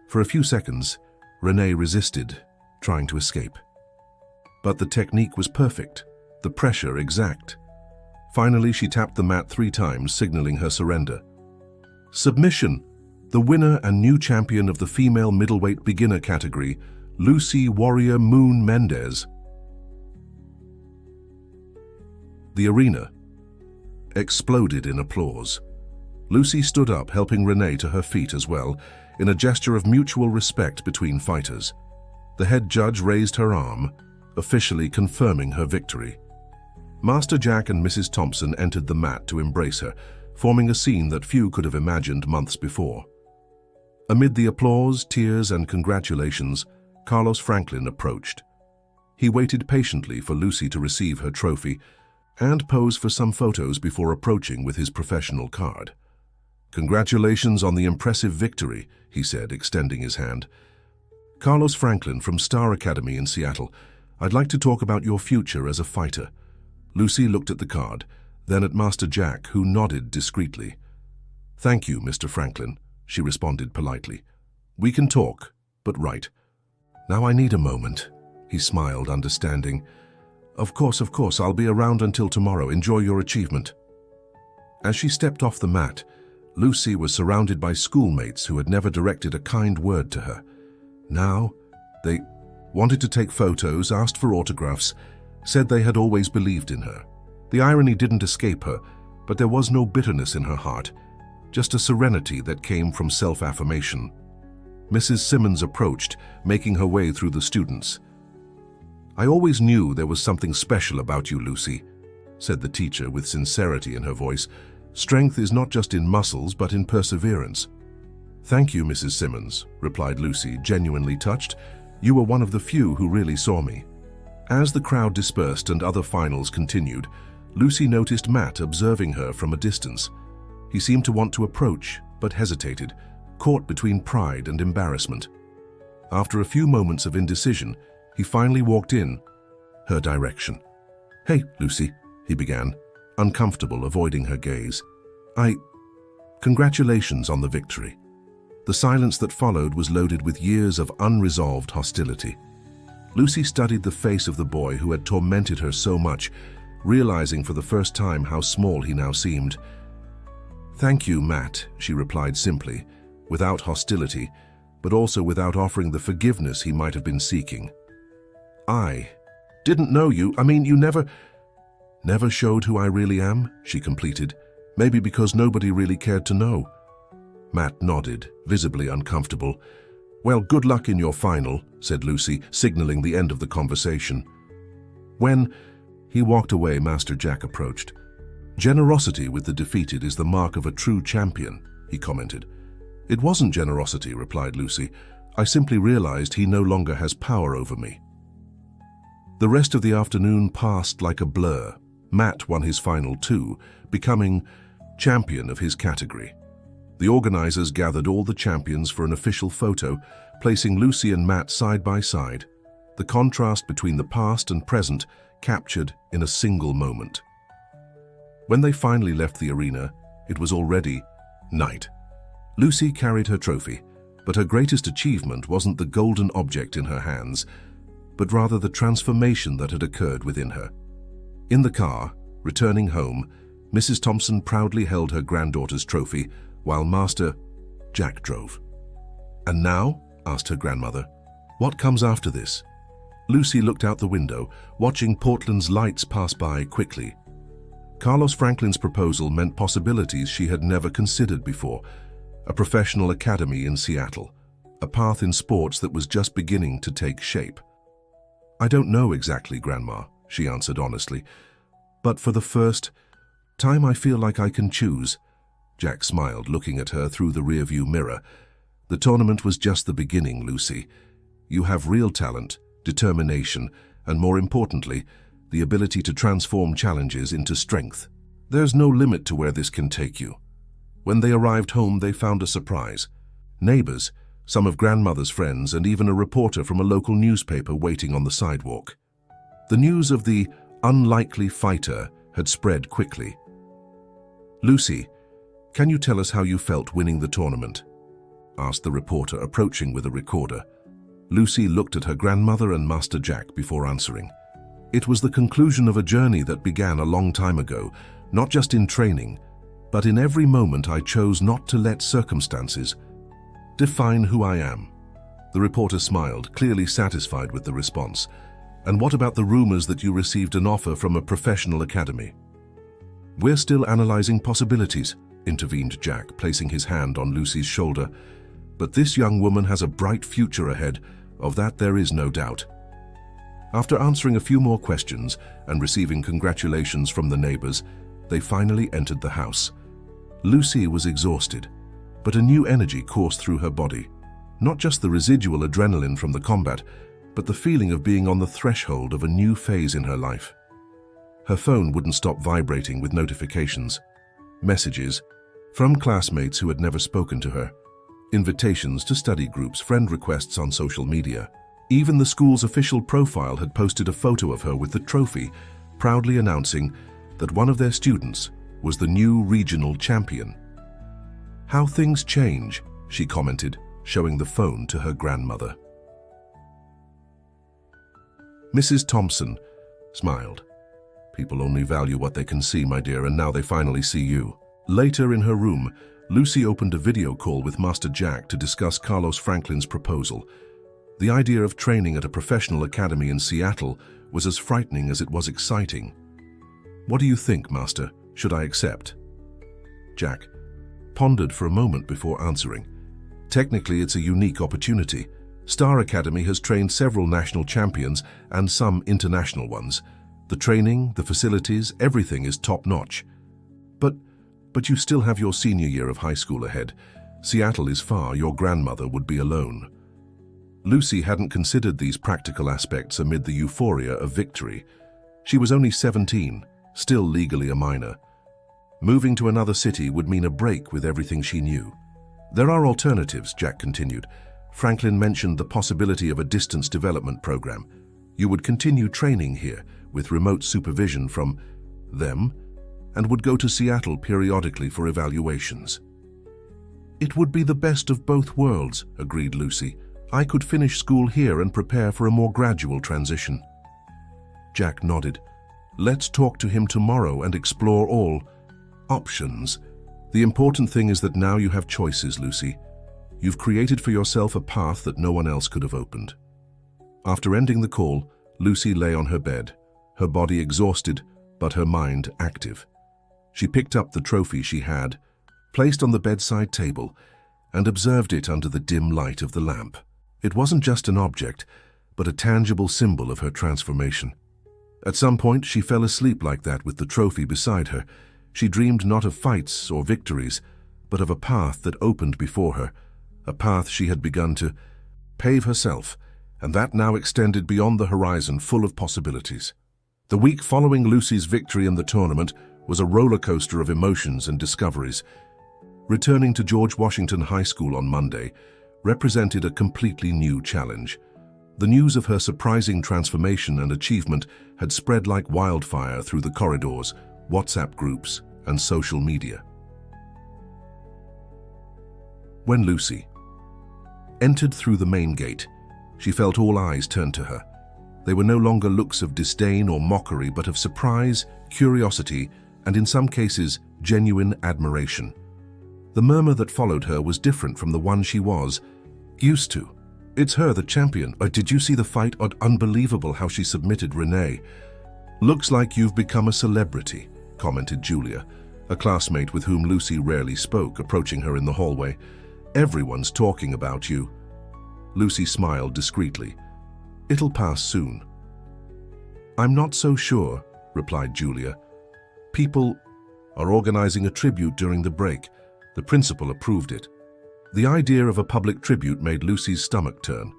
For a few seconds, Renee resisted, trying to escape. But the technique was perfect, the pressure exact. Finally, she tapped the mat 3 times, signaling her surrender. Submission! The winner and new champion of the female middleweight beginner category, Lucy Warrior Moon Mendez. The arena exploded in applause. Lucy stood up, helping Renee to her feet as well, in a gesture of mutual respect between fighters. The head judge raised her arm, officially confirming her victory. Master Jack and Mrs. Thompson entered the mat to embrace her, forming a scene that few could have imagined months before. Amid the applause, tears, and congratulations, Carlos Franklin approached. He waited patiently for Lucy to receive her trophy and pose for some photos before approaching with his professional card. "Congratulations on the impressive victory," he said, extending his hand. "Carlos Franklin from Star Academy in Seattle. I'd like to talk about your future as a fighter." Lucy looked at the card, then at Master Jack, who nodded discreetly. "Thank you, Mr. Franklin," she responded politely. "We can talk, but right. Now I need a moment." He smiled, understanding. Of course, I'll be around until tomorrow. Enjoy your achievement." As she stepped off the mat, Lucy was surrounded by schoolmates who had never directed a kind word to her. Now, they wanted to take photos, asked for autographs, said they had always believed in her. The irony didn't escape her, but there was no bitterness in her heart, just a serenity that came from self-affirmation. Mrs. Simmons approached, making her way through the students. "I always knew there was something special about you, Lucy," said the teacher with sincerity in her voice. "Strength is not just in muscles, but in perseverance." "Thank you, Mrs. Simmons," replied Lucy, genuinely touched. "You were one of the few who really saw me." As the crowd dispersed and other finals continued, Lucy noticed Matt observing her from a distance. He seemed to want to approach, but hesitated, caught between pride and embarrassment. After a few moments of indecision, he finally walked in her direction. "Hey, Lucy," he began, uncomfortable, avoiding her gaze. Congratulations on the victory." The silence that followed was loaded with years of unresolved hostility. Lucy studied the face of the boy who had tormented her so much, realizing for the first time how small he now seemed. "Thank you, Matt," she replied simply, without hostility, but also without offering the forgiveness he might have been seeking. "I didn't know you. You never showed who I really am," she completed. "Maybe because nobody really cared to know." Matt nodded, visibly uncomfortable. "Well, good luck in your final," said Lucy, signaling the end of the conversation. When he walked away, Master Jack approached. "Generosity with the defeated is the mark of a true champion," he commented. "It wasn't generosity," replied Lucy. "I simply realized he no longer has power over me." The rest of the afternoon passed like a blur. Matt won his final too, becoming champion of his category. The organizers gathered all the champions for an official photo, placing Lucy and Matt side by side, the contrast between the past and present captured in a single moment. When they finally left the arena, it was already night. Lucy carried her trophy, but her greatest achievement wasn't the golden object in her hands, but rather the transformation that had occurred within her. In the car, returning home, Mrs. Thompson proudly held her granddaughter's trophy while Master Jack drove. "And now?" asked her grandmother. "What comes after this?" Lucy looked out the window, watching Portland's lights pass by quickly. Carlos Franklin's proposal meant possibilities she had never considered before. A professional academy in Seattle, a path in sports that was just beginning to take shape. "I don't know exactly, Grandma," she answered honestly. "But for the first time I feel like I can choose." Jack smiled, looking at her through the rearview mirror. "The tournament was just the beginning, Lucy. You have real talent, determination, and more importantly, the ability to transform challenges into strength. There's no limit to where this can take you." When they arrived home, they found a surprise. Neighbors, some of Grandmother's friends, and even a reporter from a local newspaper waiting on the sidewalk. The news of the unlikely fighter had spread quickly. "Lucy, can you tell us how you felt winning the tournament?" asked the reporter, approaching with a recorder. Lucy looked at her grandmother and Master Jack before answering. "It was the conclusion of a journey that began a long time ago, not just in training, but in every moment I chose not to let circumstances define who I am." The reporter smiled, clearly satisfied with the response. "And what about the rumors that you received an offer from a professional academy?" "We're still analyzing possibilities," intervened Jack, placing his hand on Lucy's shoulder. "But this young woman has a bright future ahead, of that there is no doubt." After answering a few more questions and receiving congratulations from the neighbors, they finally entered the house. Lucy was exhausted, but a new energy coursed through her body. Not just the residual adrenaline from the combat, but the feeling of being on the threshold of a new phase in her life. Her phone wouldn't stop vibrating with notifications. Messages from classmates who had never spoken to her. Invitations to study groups, friend requests on social media. Even the school's official profile had posted a photo of her with the trophy, proudly announcing that one of their students was the new regional champion. "How things change," she commented, showing the phone to her grandmother. Mrs. Thompson smiled. "People only value what they can see, my dear, and now they finally see you." Later in her room, Lucy opened a video call with Master Jack to discuss Carlos Franklin's proposal. The idea of training at a professional academy in Seattle was as frightening as it was exciting. "What do you think, Master? Should I accept?" Jack pondered for a moment before answering. "Technically, it's a unique opportunity. Star Academy has trained several national champions and some international ones. The training, the facilities, everything is top-notch. But you still have your senior year of high school ahead. Seattle is far, your grandmother would be alone." Lucy hadn't considered these practical aspects amid the euphoria of victory. She was only 17, still legally a minor. Moving to another city would mean a break with everything she knew. There are alternatives, Jack continued. Franklin mentioned the possibility of a distance development program. You would continue training here with remote supervision from them and would go to Seattle periodically for evaluations. It would be the best of both worlds, agreed Lucy. I could finish school here and prepare for a more gradual transition. Jack nodded. Let's talk to him tomorrow and explore all options. The important thing is that now you have choices, Lucy. You've created for yourself a path that no one else could have opened. After ending the call, Lucy lay on her bed, her body exhausted, but her mind active. She picked up the trophy she had, placed on the bedside table, and observed it under the dim light of the lamp. It wasn't just an object, but a tangible symbol of her transformation. At some point, she fell asleep like that with the trophy beside her. She dreamed not of fights or victories, but of a path that opened before her, a path she had begun to pave herself, and that now extended beyond the horizon, full of possibilities. The week following Lucy's victory in the tournament was a roller coaster of emotions and discoveries. Returning to George Washington High School on Monday represented a completely new challenge. The news of her surprising transformation and achievement had spread like wildfire through the corridors, WhatsApp groups, and social media. When Lucy entered through the main gate, she felt all eyes turned to her. They were no longer looks of disdain or mockery, but of surprise, curiosity, and in some cases, genuine admiration. The murmur that followed her was different from the one she was used to. It's her, the champion. Did you see the fight? Unbelievable how she submitted Renee. Looks like you've become a celebrity, commented Julia, a classmate with whom Lucy rarely spoke, approaching her in the hallway. Everyone's talking about you. Lucy smiled discreetly. It'll pass soon. I'm not so sure, replied Julia. People are organizing a tribute during the break. The principal approved it. The idea of a public tribute made Lucy's stomach turn.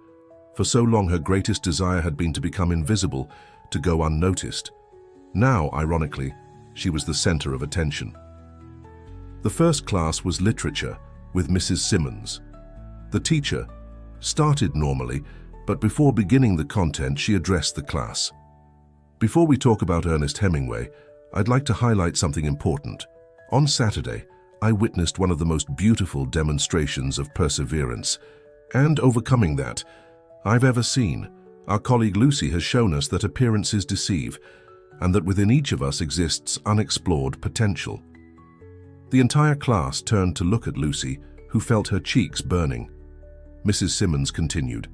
For so long, her greatest desire had been to become invisible, to go unnoticed. Now, ironically, she was the center of attention. The first class was literature, with Mrs. Simmons. The teacher started normally, but before beginning the content, she addressed the class. Before we talk about Ernest Hemingway, I'd like to highlight something important. On Saturday, I witnessed one of the most beautiful demonstrations of perseverance and overcoming that I've ever seen. Our colleague Lucy has shown us that appearances deceive, and that within each of us exists unexplored potential. The entire class turned to look at Lucy, who felt her cheeks burning. Mrs. Simmons continued.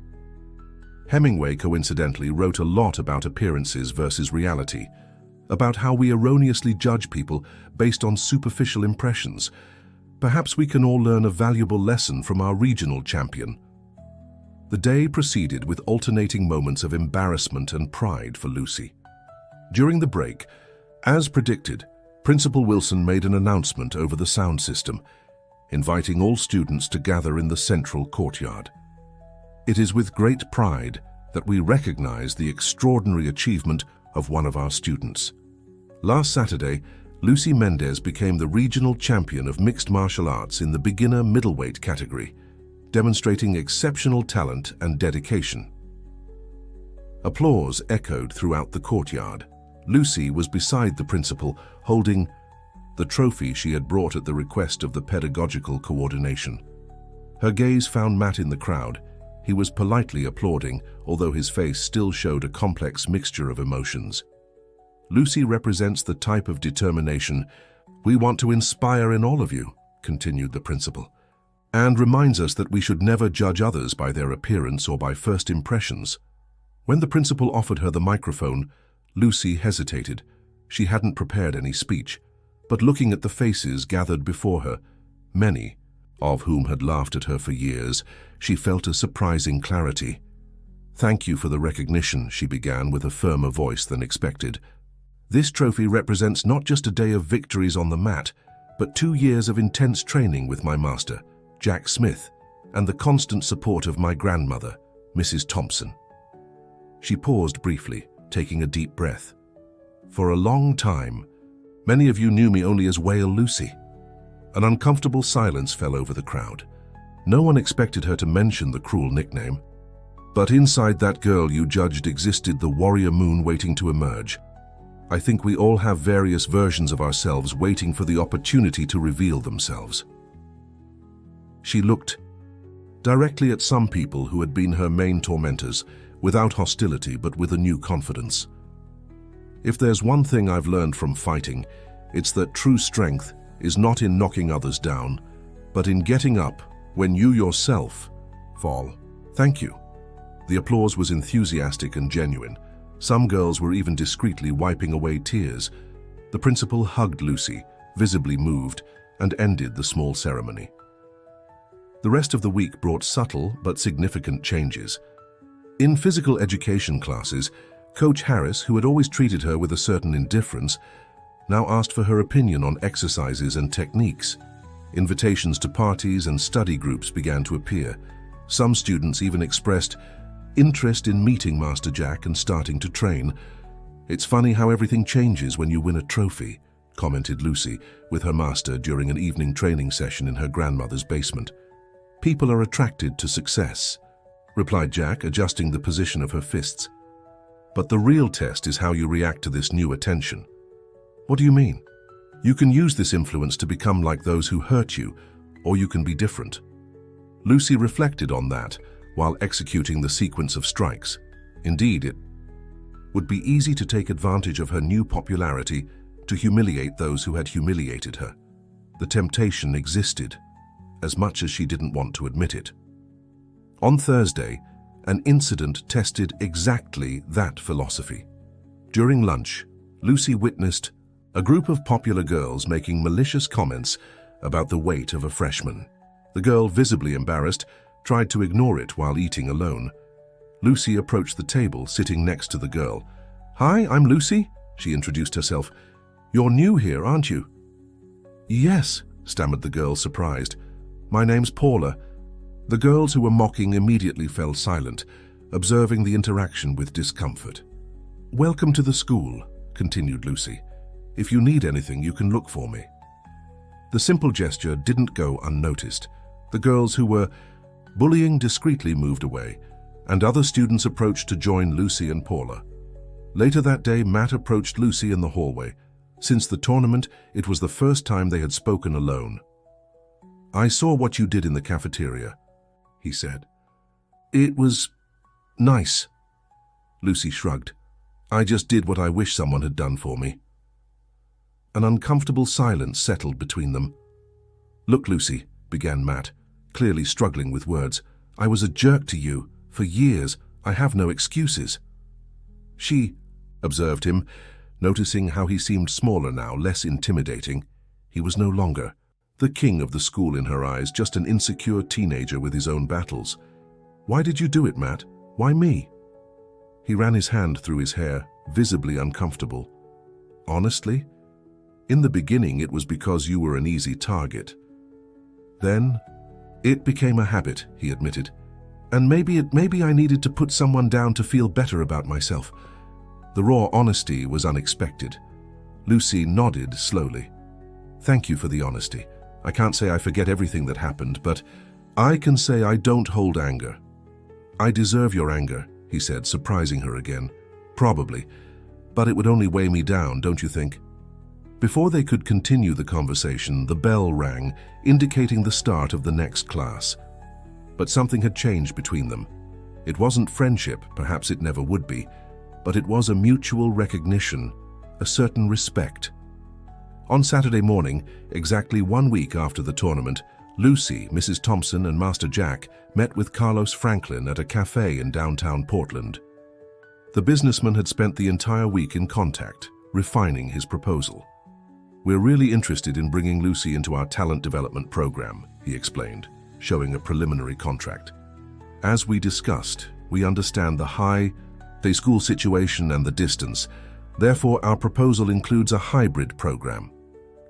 Hemingway coincidentally wrote a lot about appearances versus reality, about how we erroneously judge people based on superficial impressions. Perhaps we can all learn a valuable lesson from our regional champion. The day proceeded with alternating moments of embarrassment and pride for Lucy. During the break, as predicted, Principal Wilson made an announcement over the sound system, inviting all students to gather in the central courtyard. It is with great pride that we recognize the extraordinary achievement of one of our students. Last Saturday, Lucy Mendez became the regional champion of mixed martial arts in the beginner middleweight category, demonstrating exceptional talent and dedication. Applause echoed throughout the courtyard. Lucy was beside the principal, holding the trophy she had brought at the request of the pedagogical coordination. Her gaze found Matt in the crowd. He was politely applauding, although his face still showed a complex mixture of emotions. Lucy represents the type of determination we want to inspire in all of you, continued the principal, and reminds us that we should never judge others by their appearance or by first impressions. When the principal offered her the microphone, Lucy hesitated. She hadn't prepared any speech, but looking at the faces gathered before her, many of whom had laughed at her for years, she felt a surprising clarity. Thank you for the recognition, she began with a firmer voice than expected. This trophy represents not just a day of victories on the mat, but 2 years of intense training with my master, Jack Smith, and the constant support of my grandmother, Mrs. Thompson. She paused briefly, taking a deep breath. For a long time, many of you knew me only as Whale Lucy. An uncomfortable silence fell over the crowd. No one expected her to mention the cruel nickname. But inside that girl you judged existed the warrior moon waiting to emerge. I think we all have various versions of ourselves waiting for the opportunity to reveal themselves. She looked directly at some people who had been her main tormentors, without hostility but with a new confidence. If there's one thing I've learned from fighting, it's that true strength is not in knocking others down, but in getting up when you yourself fall. Thank you. The applause was enthusiastic and genuine. Some girls were even discreetly wiping away tears. The principal hugged Lucy, visibly moved, and ended the small ceremony. The rest of the week brought subtle but significant changes. In physical education classes, Coach Harris, who had always treated her with a certain indifference, now asked for her opinion on exercises and techniques. Invitations to parties and study groups began to appear. Some students even expressed interest in meeting Master Jack and starting to train. "It's funny how everything changes when you win a trophy," commented Lucy with her master during an evening training session in her grandmother's basement. "People are attracted to success," replied Jack, adjusting the position of her fists. "But the real test is how you react to this new attention." "What do you mean?" "You can use this influence to become like those who hurt you, or you can be different." Lucy reflected on that while executing the sequence of strikes. Indeed, it would be easy to take advantage of her new popularity to humiliate those who had humiliated her. The temptation existed, as much as she didn't want to admit it. On Thursday, an incident tested exactly that philosophy. During lunch, Lucy witnessed a group of popular girls making malicious comments about the weight of a freshman. The girl, visibly embarrassed, tried to ignore it while eating alone. Lucy approached the table, sitting next to the girl. "Hi, I'm Lucy," she introduced herself. "You're new here, aren't you?" "Yes," stammered the girl, surprised. "My name's Paula." The girls who were mocking immediately fell silent, observing the interaction with discomfort. "Welcome to the school," continued Lucy. "If you need anything, you can look for me." The simple gesture didn't go unnoticed. The girls who were bullying discreetly moved away, and other students approached to join Lucy and Paula. Later that day, Matt approached Lucy in the hallway. Since the tournament, it was the first time they had spoken alone. "I saw what you did in the cafeteria," he said. "It was nice." Lucy shrugged. "I just did what I wish someone had done for me." An uncomfortable silence settled between them. "Look, Lucy," began Matt, clearly struggling with words. "I was a jerk to you. For years, I have no excuses." "She," observed him, noticing how he seemed smaller now, less intimidating. He was no longer the king of the school in her eyes, just an insecure teenager with his own battles. "Why did you do it, Matt? Why me?" He ran his hand through his hair, visibly uncomfortable. "Honestly, in the beginning it was because you were an easy target. Then it became a habit," he admitted. "And maybe I needed to put someone down to feel better about myself." The raw honesty was unexpected. Lucy nodded slowly. "Thank you for the honesty. I can't say I forget everything that happened, but I can say I don't hold anger." "I deserve your anger," he said, surprising her again. "Probably, but it would only weigh me down, don't you think?" Before they could continue the conversation, the bell rang, indicating the start of the next class. But something had changed between them. It wasn't friendship, perhaps it never would be, but it was a mutual recognition, a certain respect. On Saturday morning, exactly 1 week after the tournament, Lucy, Mrs. Thompson, and Master Jack met with Carlos Franklin at a cafe in downtown Portland. The businessman had spent the entire week in contact, refining his proposal. "We're really interested in bringing Lucy into our talent development program," he explained, showing a preliminary contract. "As we discussed, we understand the high-day school situation and the distance. Therefore, our proposal includes a hybrid program."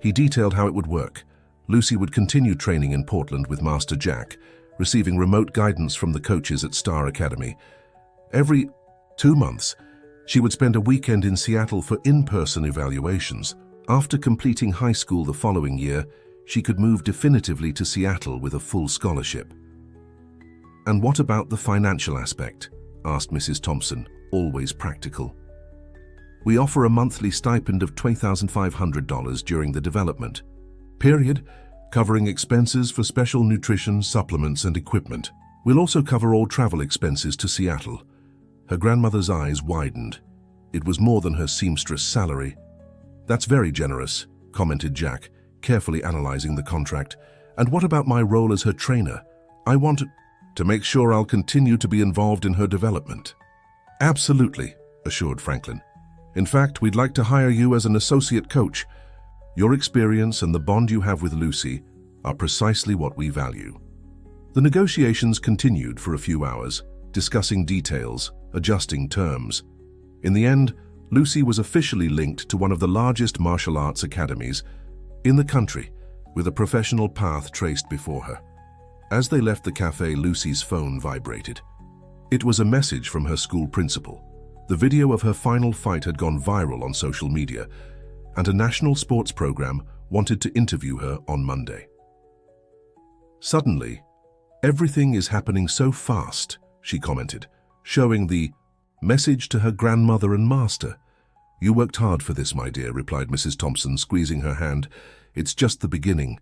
He detailed how it would work. Lucy would continue training in Portland with Master Jack, receiving remote guidance from the coaches at Star Academy. Every 2 months, she would spend a weekend in Seattle for in-person evaluations. After completing high school the following year, she could move definitively to Seattle with a full scholarship. "And what about the financial aspect?" asked Mrs. Thompson, always practical. "We offer a monthly stipend of $2,500 during the development period, covering expenses for special nutrition, supplements, and equipment. We'll also cover all travel expenses to Seattle." Her grandmother's eyes widened. It was more than her seamstress salary. "That's very generous," commented Jack, carefully analyzing the contract. "And what about my role as her trainer? I want to make sure I'll continue to be involved in her development." "Absolutely," assured Franklin. "In fact, we'd like to hire you as an associate coach. Your experience and the bond you have with Lucy are precisely what we value." The negotiations continued for a few hours, discussing details, adjusting terms. In the end, Lucy was officially linked to one of the largest martial arts academies in the country, with a professional path traced before her. As they left the cafe, Lucy's phone vibrated. It was a message from her school principal. The video of her final fight had gone viral on social media, and a national sports program wanted to interview her on Monday. "Suddenly, everything is happening so fast," she commented, showing the message to her grandmother and master. "You worked hard for this, my dear," replied Mrs. Thompson, squeezing her hand. "It's just the beginning."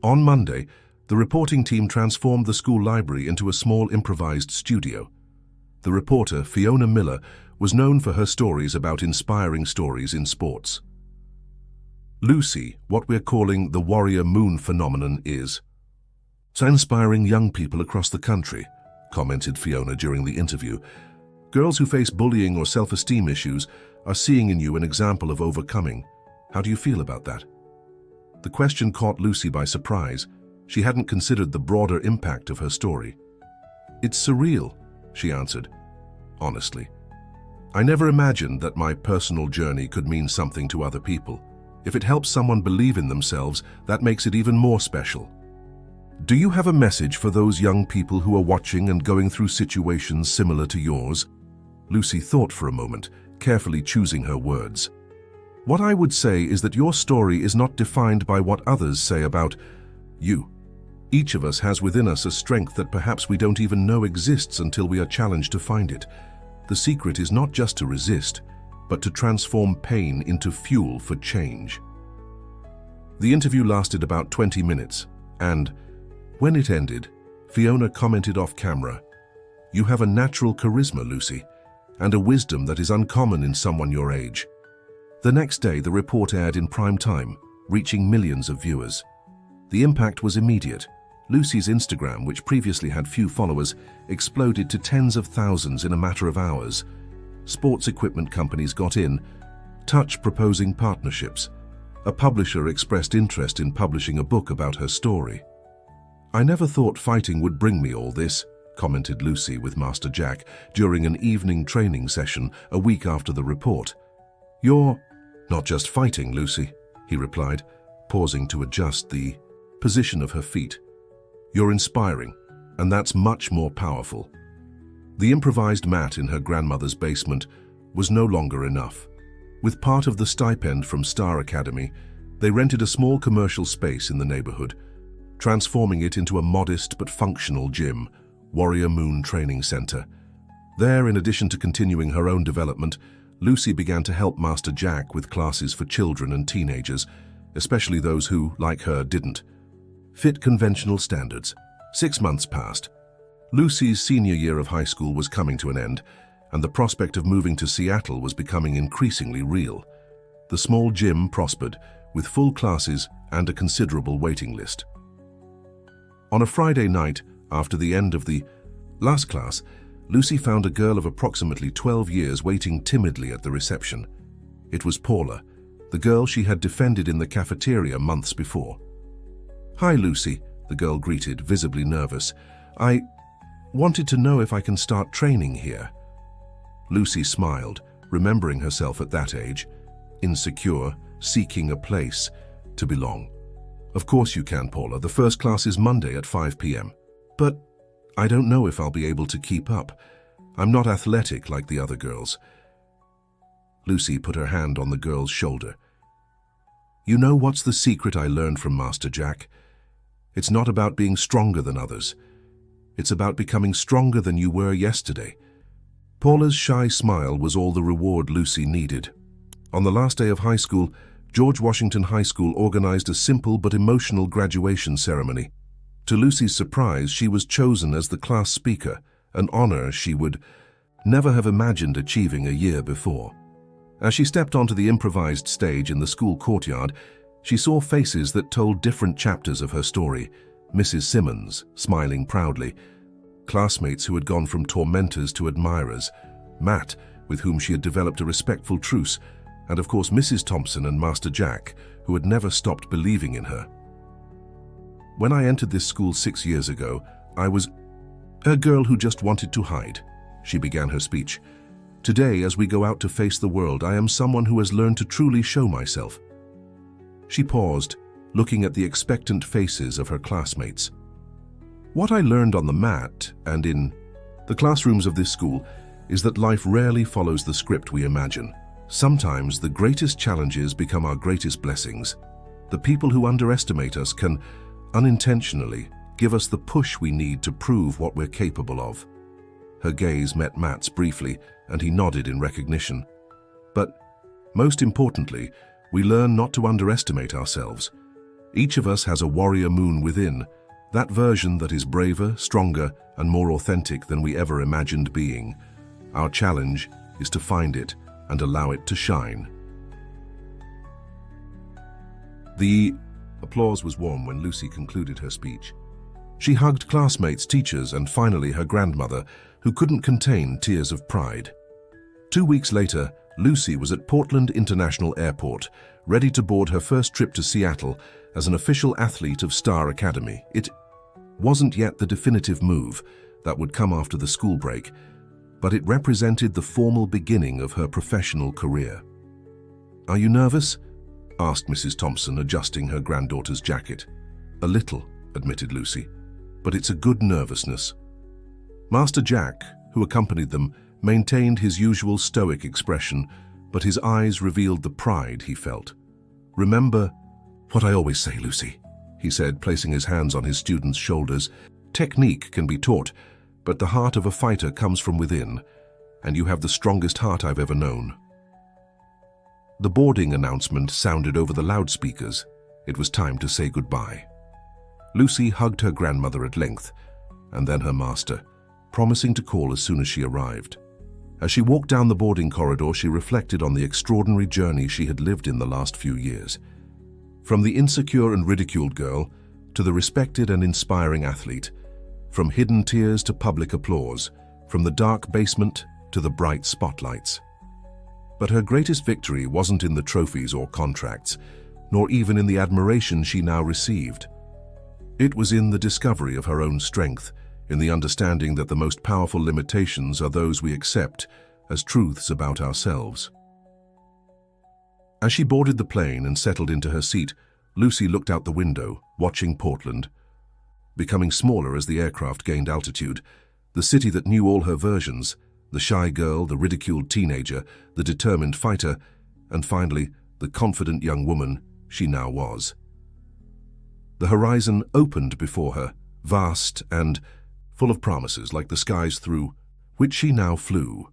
On Monday, the reporting team transformed the school library into a small improvised studio. The reporter, Fiona Miller, was known for her stories about inspiring stories in sports. "Lucy, what we're calling the Warrior Moon phenomenon, is so inspiring young people across the country," commented Fiona during the interview. "Girls who face bullying or self-esteem issues are seeing in you an example of overcoming. How do you feel about that?" The question caught Lucy by surprise. She hadn't considered the broader impact of her story. "It's surreal," she answered, honestly. "I never imagined that my personal journey could mean something to other people. If it helps someone believe in themselves, that makes it even more special." "Do you have a message for those young people who are watching and going through situations similar to yours?" Lucy thought for a moment, carefully choosing her words. "What I would say is that your story is not defined by what others say about you. Each of us has within us a strength that perhaps we don't even know exists until we are challenged to find it. The secret is not just to resist, but to transform pain into fuel for change." The interview lasted about 20 minutes, and when it ended, Fiona commented off camera, "You have a natural charisma, Lucy, and a wisdom that is uncommon in someone your age." The next day, the report aired in prime time, reaching millions of viewers. The impact was immediate. Lucy's Instagram, which previously had few followers, exploded to tens of thousands in a matter of hours. Sports equipment companies got in, touch proposing partnerships. A publisher expressed interest in publishing a book about her story. "I never thought fighting would bring me all this," commented Lucy with Master Jack during an evening training session a week after the report. "You're not just fighting, Lucy," he replied, pausing to adjust the position of her feet. "You're inspiring, and that's much more powerful." The improvised mat in her grandmother's basement was no longer enough. With part of the stipend from Star Academy, they rented a small commercial space in the neighborhood, transforming it into a modest but functional gym, Warrior Moon Training Center. There, in addition to continuing her own development, Lucy began to help Master Jack with classes for children and teenagers, especially those who, like her, didn't fit conventional standards. 6 months passed. Lucy's senior year of high school was coming to an end, and the prospect of moving to Seattle was becoming increasingly real. The small gym prospered, with full classes and a considerable waiting list. On a Friday night, after the end of the last class, Lucy found a girl of approximately 12 years waiting timidly at the reception. It was Paula, the girl she had defended in the cafeteria months before. "Hi, Lucy," the girl greeted, visibly nervous. "I wanted to know if I can start training here." Lucy smiled, remembering herself at that age, insecure, seeking a place to belong. "Of course you can, Paula. The first class is Monday at 5 p.m. But I don't know if I'll be able to keep up. I'm not athletic like the other girls." Lucy put her hand on the girl's shoulder. "You know what's the secret I learned from Master Jack? It's not about being stronger than others. It's about becoming stronger than you were yesterday." Paula's shy smile was all the reward Lucy needed. On the last day of high school, George Washington High School organized a simple but emotional graduation ceremony. To Lucy's surprise, she was chosen as the class speaker, an honor she would never have imagined achieving a year before. As she stepped onto the improvised stage in the school courtyard, she saw faces that told different chapters of her story. Mrs. Simmons, smiling proudly, classmates who had gone from tormentors to admirers, Matt, with whom she had developed a respectful truce, and of course Mrs. Thompson and Master Jack, who had never stopped believing in her. "When I entered this school 6 years ago, I was a girl who just wanted to hide," she began her speech. "Today, as we go out to face the world, I am someone who has learned to truly show myself." She paused, looking at the expectant faces of her classmates. "What I learned on the mat and in the classrooms of this school is that life rarely follows the script we imagine. Sometimes the greatest challenges become our greatest blessings. The people who underestimate us can, unintentionally, give us the push we need to prove what we're capable of." Her gaze met Matt's briefly, and he nodded in recognition. "But, most importantly, we learn not to underestimate ourselves. Each of us has a warrior moon within, that version that is braver, stronger, and more authentic than we ever imagined being. Our challenge is to find it and allow it to shine." The applause was warm when Lucy concluded her speech. She hugged classmates, teachers, and finally her grandmother, who couldn't contain tears of pride. 2 weeks later, Lucy was at Portland International Airport, ready to board her first trip to Seattle as an official athlete of Star Academy. It wasn't yet the definitive move that would come after the school break, but it represented the formal beginning of her professional career. "Are you nervous?" asked Mrs. Thompson, adjusting her granddaughter's jacket. "A little," admitted Lucy, "but it's a good nervousness." Master Jack, who accompanied them, maintained his usual stoic expression, but his eyes revealed the pride he felt. "Remember what I always say, Lucy," he said, placing his hands on his student's shoulders. "Technique can be taught, but the heart of a fighter comes from within, and you have the strongest heart I've ever known." The boarding announcement sounded over the loudspeakers. It was time to say goodbye. Lucy hugged her grandmother at length, and then her master, promising to call as soon as she arrived. As she walked down the boarding corridor, she reflected on the extraordinary journey she had lived in the last few years. From the insecure and ridiculed girl to the respected and inspiring athlete, from hidden tears to public applause, from the dark basement to the bright spotlights. But her greatest victory wasn't in the trophies or contracts, nor even in the admiration she now received. It was in the discovery of her own strength, in the understanding that the most powerful limitations are those we accept as truths about ourselves. As she boarded the plane and settled into her seat, Lucy looked out the window, watching Portland, becoming smaller as the aircraft gained altitude, the city that knew all her versions, the shy girl, the ridiculed teenager, the determined fighter, and finally, the confident young woman she now was. The horizon opened before her, vast and full of promises like the skies through which she now flew.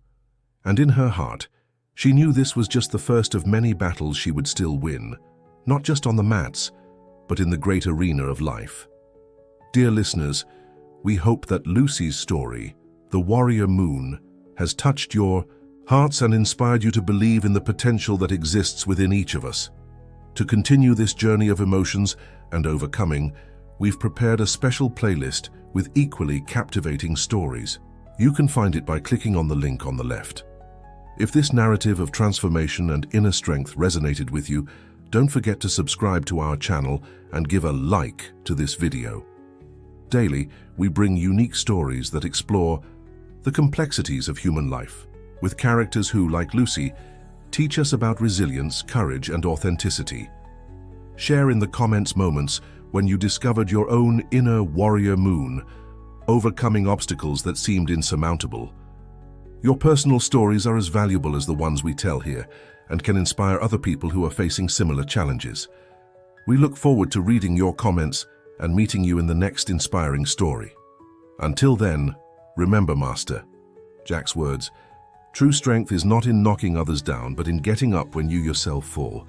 And in her heart, she knew this was just the first of many battles she would still win, not just on the mats, but in the great arena of life. Dear listeners, we hope that Lucy's story, The Warrior Moon, has touched your hearts and inspired you to believe in the potential that exists within each of us. To continue this journey of emotions and overcoming, we've prepared a special playlist with equally captivating stories. You can find it by clicking on the link on the left. If this narrative of transformation and inner strength resonated with you, don't forget to subscribe to our channel and give a like to this video. Daily, we bring unique stories that explore the complexities of human life, with characters who, like Lucy, teach us about resilience, courage, and authenticity. Share in the comments moments when you discovered your own inner warrior moon, overcoming obstacles that seemed insurmountable. Your personal stories are as valuable as the ones we tell here and can inspire other people who are facing similar challenges. We look forward to reading your comments and meeting you in the next inspiring story. Until then, remember, Master. Jack's words. True strength is not in knocking others down, but in getting up when you yourself fall.